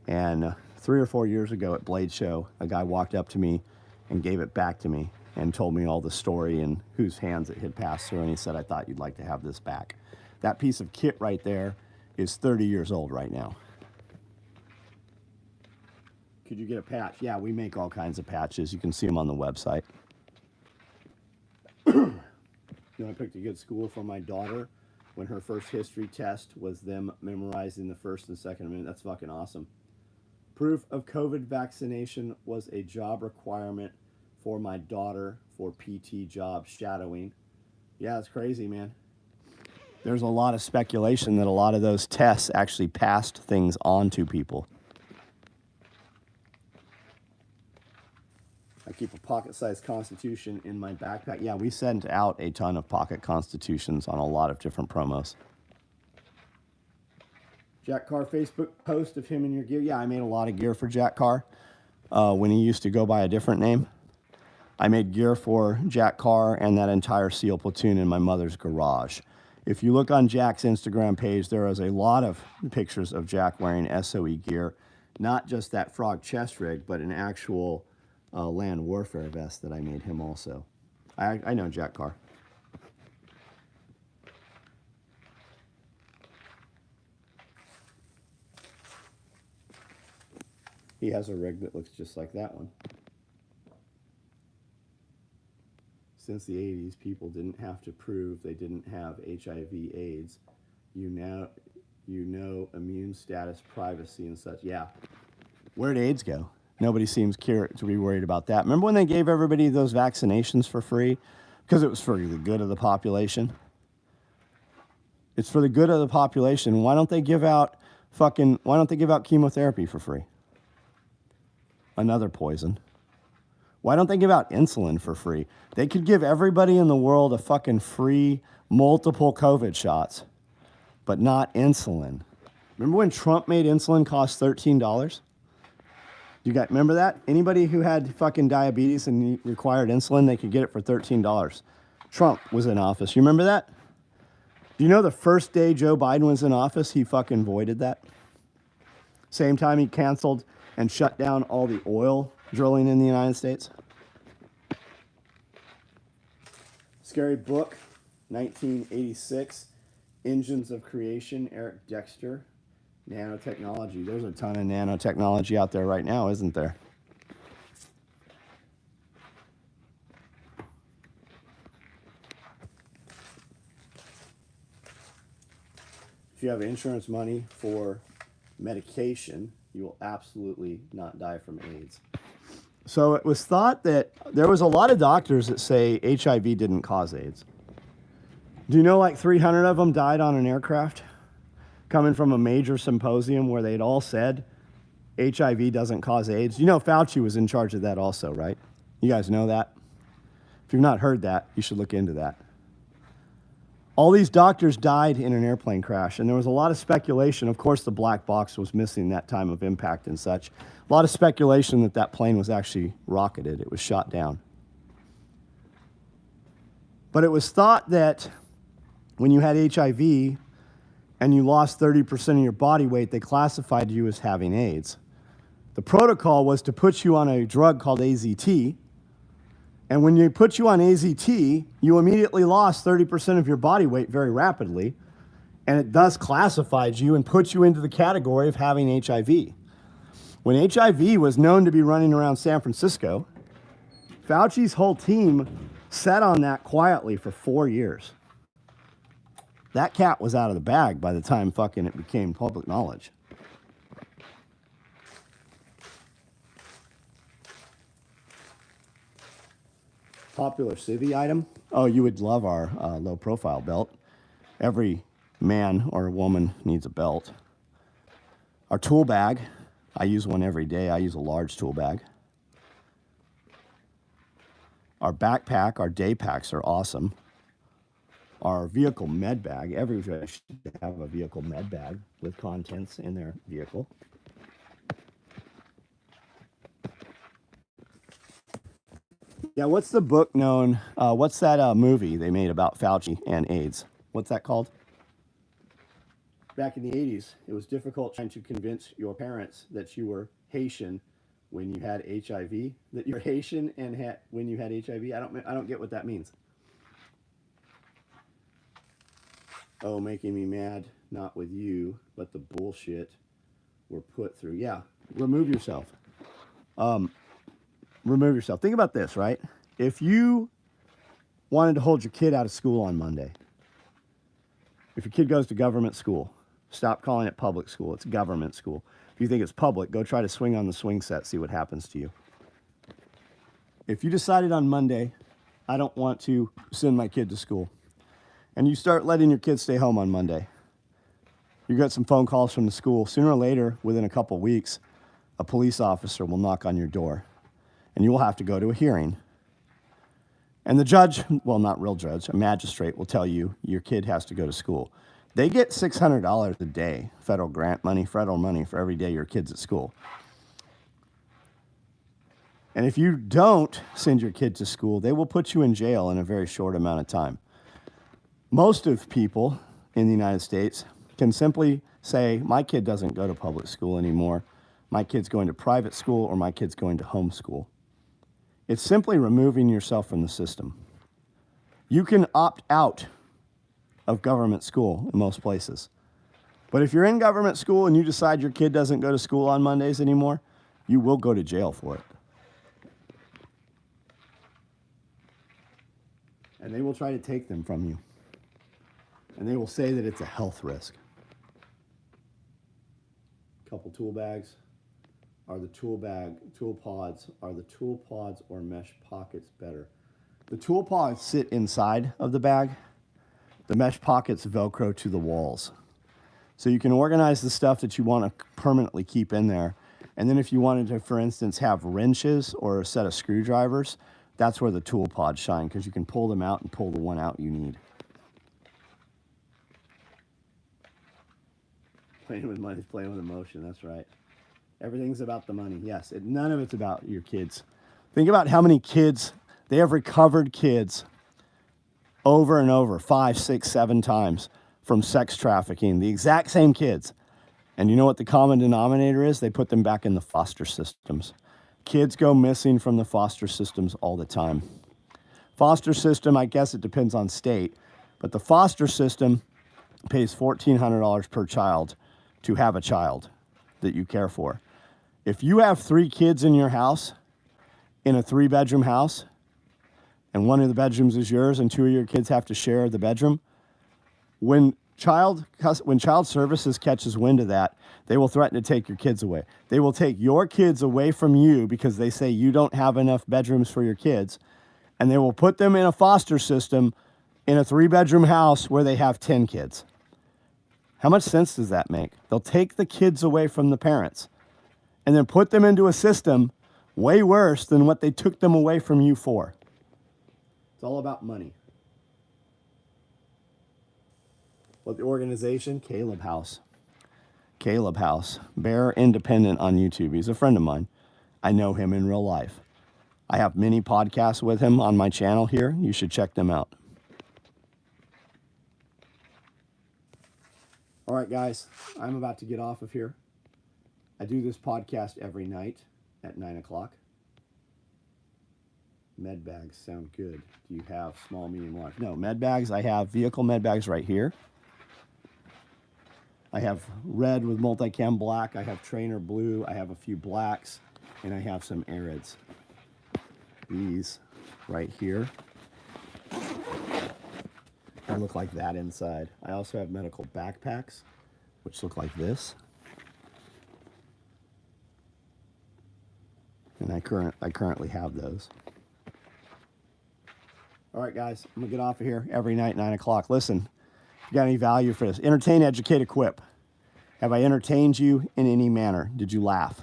And 3 or 4 years ago at Blade Show, a guy walked up to me and gave it back to me and told me all the story and whose hands it had passed through. And he said, I thought you'd like to have this back. That piece of kit right there is 30 years old right now. Could you get a patch? Yeah, we make all kinds of patches. You can see them on the website. You know, I picked a good school for my daughter when her first history test was them memorizing the first and second amendment. That's fucking awesome. Proof of COVID vaccination was a job requirement for my daughter for PT job shadowing. Yeah, it's crazy, man. There's a lot of speculation that a lot of those tests actually passed things on to people. I keep a pocket-sized Constitution in my backpack. Yeah, we sent out a ton of pocket Constitutions on a lot of different promos. Jack Carr Facebook post of him and your gear. Yeah, I made a lot of gear for Jack Carr when he used to go by a different name. I made gear for Jack Carr and that entire SEAL platoon in my mother's garage. If you look on Jack's Instagram page, there is a lot of pictures of Jack wearing SOE gear. Not just that frog chest rig, but an actual land warfare vest that I made him also. I know Jack Carr. He has a rig that looks just like that one. Since the 80s, people didn't have to prove they didn't have HIV/AIDS. You know immune status, privacy, and such. Yeah. Where'd AIDS go? Nobody seems to be worried about that. Remember when they gave everybody those vaccinations for free? Because it was for the good of the population. It's for the good of the population. Why don't they give out chemotherapy for free? Another poison. Why don't they give out insulin for free? They could give everybody in the world a fucking free multiple COVID shots, but not insulin. Remember when Trump made insulin cost $13? You guys remember that? Anybody who had fucking diabetes and required insulin, they could get it for $13. Trump was in office. You remember that? Do you know the first day Joe Biden was in office, he fucking voided that? Same time he canceled and shut down all the oil drilling in the United States. Scary book, 1986, Engines of Creation, Eric Dexter. Nanotechnology. There's a ton of nanotechnology out there right now, isn't there? If you have insurance money for medication, you will absolutely not die from AIDS. So it was thought that there was a lot of doctors that say HIV didn't cause AIDS. Do you know like 300 of them died on an aircraft? Coming from a major symposium where they'd all said HIV doesn't cause AIDS. You know Fauci was in charge of that also, right? You guys know that? If you've not heard that, you should look into that. All these doctors died in an airplane crash, and there was a lot of speculation. Of course, the black box was missing that time of impact and such. A lot of speculation that that plane was actually rocketed. It was shot down. But it was thought that when you had HIV and you lost 30% of your body weight, they classified you as having AIDS. The protocol was to put you on a drug called AZT, and when you put you on AZT, you immediately lost 30% of your body weight very rapidly, and it thus classified you and put you into the category of having HIV. When HIV was known to be running around San Francisco, Fauci's whole team sat on that quietly for 4 years. That cat was out of the bag by the time fucking it became public knowledge. Popular civvy item? Oh, you would love our low profile belt. Every man or a woman needs a belt. Our tool bag, I use one every day. I use a large tool bag. Our backpack, our day packs are awesome. Our vehicle med bag, everybody should have a vehicle med bag with contents in their vehicle. Yeah, what's the book known? What's that movie they made about Fauci and AIDS? What's that called? Back in the 80s, it was difficult trying to convince your parents that you were Haitian when you had HIV. That you're Haitian and when you had HIV. I don't get what that means. Oh, making me mad, not with you, but the bullshit we're put through. Yeah, remove yourself. Remove yourself. Think about this, right? If you wanted to hold your kid out of school on Monday, if your kid goes to government school, stop calling it public school. It's government school. If you think it's public, go try to swing on the swing set, see what happens to you. If you decided on Monday, I don't want to send my kid to school, and you start letting your kids stay home on Monday, you get some phone calls from the school. Sooner or later, within a couple weeks, a police officer will knock on your door, and you will have to go to a hearing. And the judge, well, not real judge, a magistrate will tell you your kid has to go to school. They get $600 a day, federal grant money, federal money for every day your kid's at school. And if you don't send your kid to school, they will put you in jail in a very short amount of time. Most of people in the United States can simply say, my kid doesn't go to public school anymore. My kid's going to private school, or my kid's going to homeschool. It's simply removing yourself from the system. You can opt out of government school in most places. But if you're in government school and you decide your kid doesn't go to school on Mondays anymore, you will go to jail for it. And they will try to take them from you. And they will say that it's a health risk. Couple tool bags. Are the tool pods or mesh pockets better? The tool pods sit inside of the bag. The mesh pockets Velcro to the walls. So you can organize the stuff that you want to permanently keep in there. And then if you wanted to, for instance, have wrenches or a set of screwdrivers, that's where the tool pods shine, because you can pull them out and pull the one out you need. Playing with money is playing with emotion, that's right. Everything's about the money. Yes, none of it's about your kids. Think about how many kids, they have recovered kids over and over, 5, 6, 7 times from sex trafficking, the exact same kids. And you know what the common denominator is? They put them back in the foster systems. Kids go missing from the foster systems all the time. Foster system, I guess it depends on state, but the foster system pays $1,400 per child to have a child that you care for. If you have 3 kids in your house, in a 3-bedroom house, and one of the bedrooms is yours and 2 of your kids have to share the bedroom, when child services catches wind of that, they will threaten to take your kids away. They will take your kids away from you because they say you don't have enough bedrooms for your kids, and they will put them in a foster system in a 3-bedroom house where they have 10 kids. How much sense does that make? They'll take the kids away from the parents and then put them into a system way worse than what they took them away from you for. It's all about money. Well, the organization, Caleb House. Caleb House, Bear Independent on YouTube. He's a friend of mine. I know him in real life. I have many podcasts with him on my channel here. You should check them out. All right, guys, I'm about to get off of here. I do this podcast every night at 9 o'clock. Med bags sound good. Do you have small, medium, large? No, med bags. I have vehicle med bags right here. I have red with multicam black. I have trainer blue. I have a few blacks, and I have some Arids. These right here. They look like that inside. I also have medical backpacks, which look like this. And I currently have those. All right, guys, I'm gonna get off of here every night, 9 o'clock. Listen, you got any value for this. Entertain, educate, equip. Have I entertained you in any manner? Did you laugh?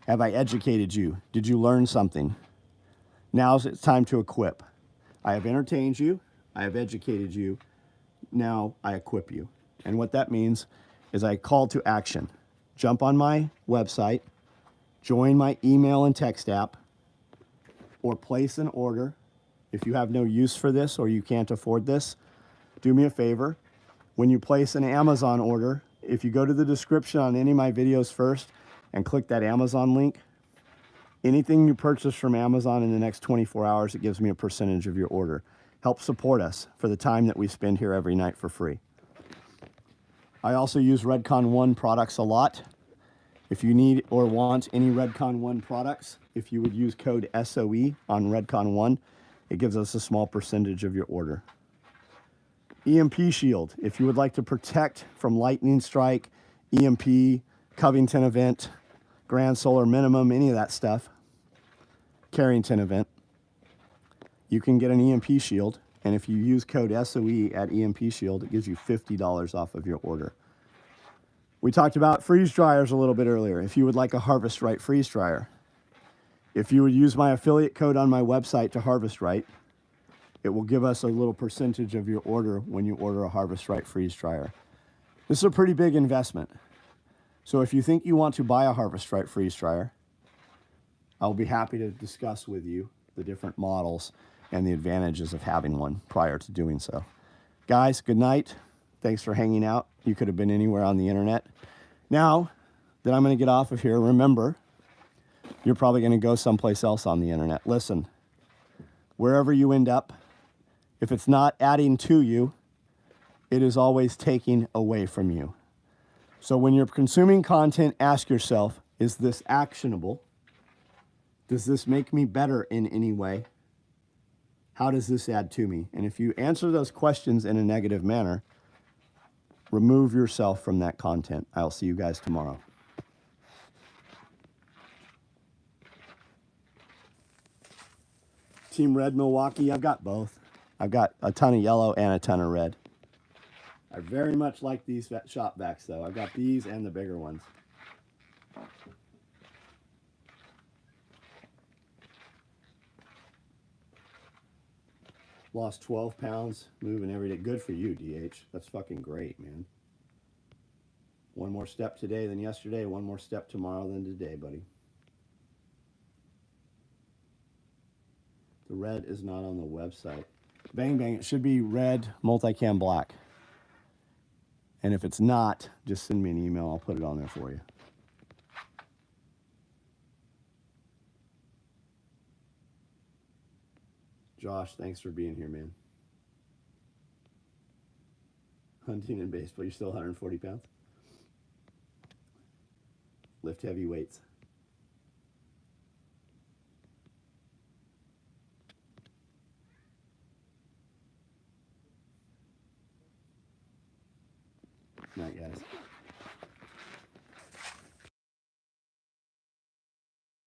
Have I educated you? Did you learn something? Now's it's time to equip. I have entertained you. I have educated you. Now I equip you. And what that means is I call to action. Jump on my website, join my email and text app, or place an order. If you have no use for this or you can't afford this, do me a favor. When you place an Amazon order, if you go to the description on any of my videos first and click that Amazon link, anything you purchase from Amazon in the next 24 hours, it gives me a percentage of your order. Help support us for the time that we spend here every night for free. I also use Redcon One products a lot. If you need or want any Redcon One products, if you would use code SOE on Redcon One, it gives us a small percentage of your order. EMP Shield, if you would like to protect from lightning strike, EMP, Covington event, Grand Solar Minimum, any of that stuff, Carrington event, you can get an EMP Shield, and if you use code SOE at EMP Shield, it gives you $50 off of your order. We talked about freeze dryers a little bit earlier. If you would like a Harvest Right freeze dryer, if you would use my affiliate code on my website to Harvest Right, it will give us a little percentage of your order when you order a Harvest Right freeze dryer. This is a pretty big investment. So if you think you want to buy a Harvest Right freeze dryer, I'll be happy to discuss with you the different models and the advantages of having one prior to doing so. Guys, good night. Thanks for hanging out. You could have been anywhere on the internet. Now that I'm going to get off of here, remember, you're probably going to go someplace else on the internet. Listen, wherever you end up, if it's not adding to you, it is always taking away from you. So when you're consuming content, ask yourself, is this actionable? Does this make me better in any way? How does this add to me? And if you answer those questions in a negative manner, remove yourself from that content. I'll see you guys tomorrow. Team Red Milwaukee, I've got both. I've got a ton of yellow and a ton of red. I very much like these shop vacs though. I've got these and the bigger ones. Lost 12 pounds, moving every day. Good for you, DH. That's fucking great, man. One more step today than yesterday, one more step tomorrow than today, buddy. The red is not on the website. Bang Bang, it should be red multicam black. And if it's not, just send me an email. I'll put it on there for you. Josh, thanks for being here, man. Hunting and baseball, you're still 140 pounds? Lift heavy weights. Night, guys.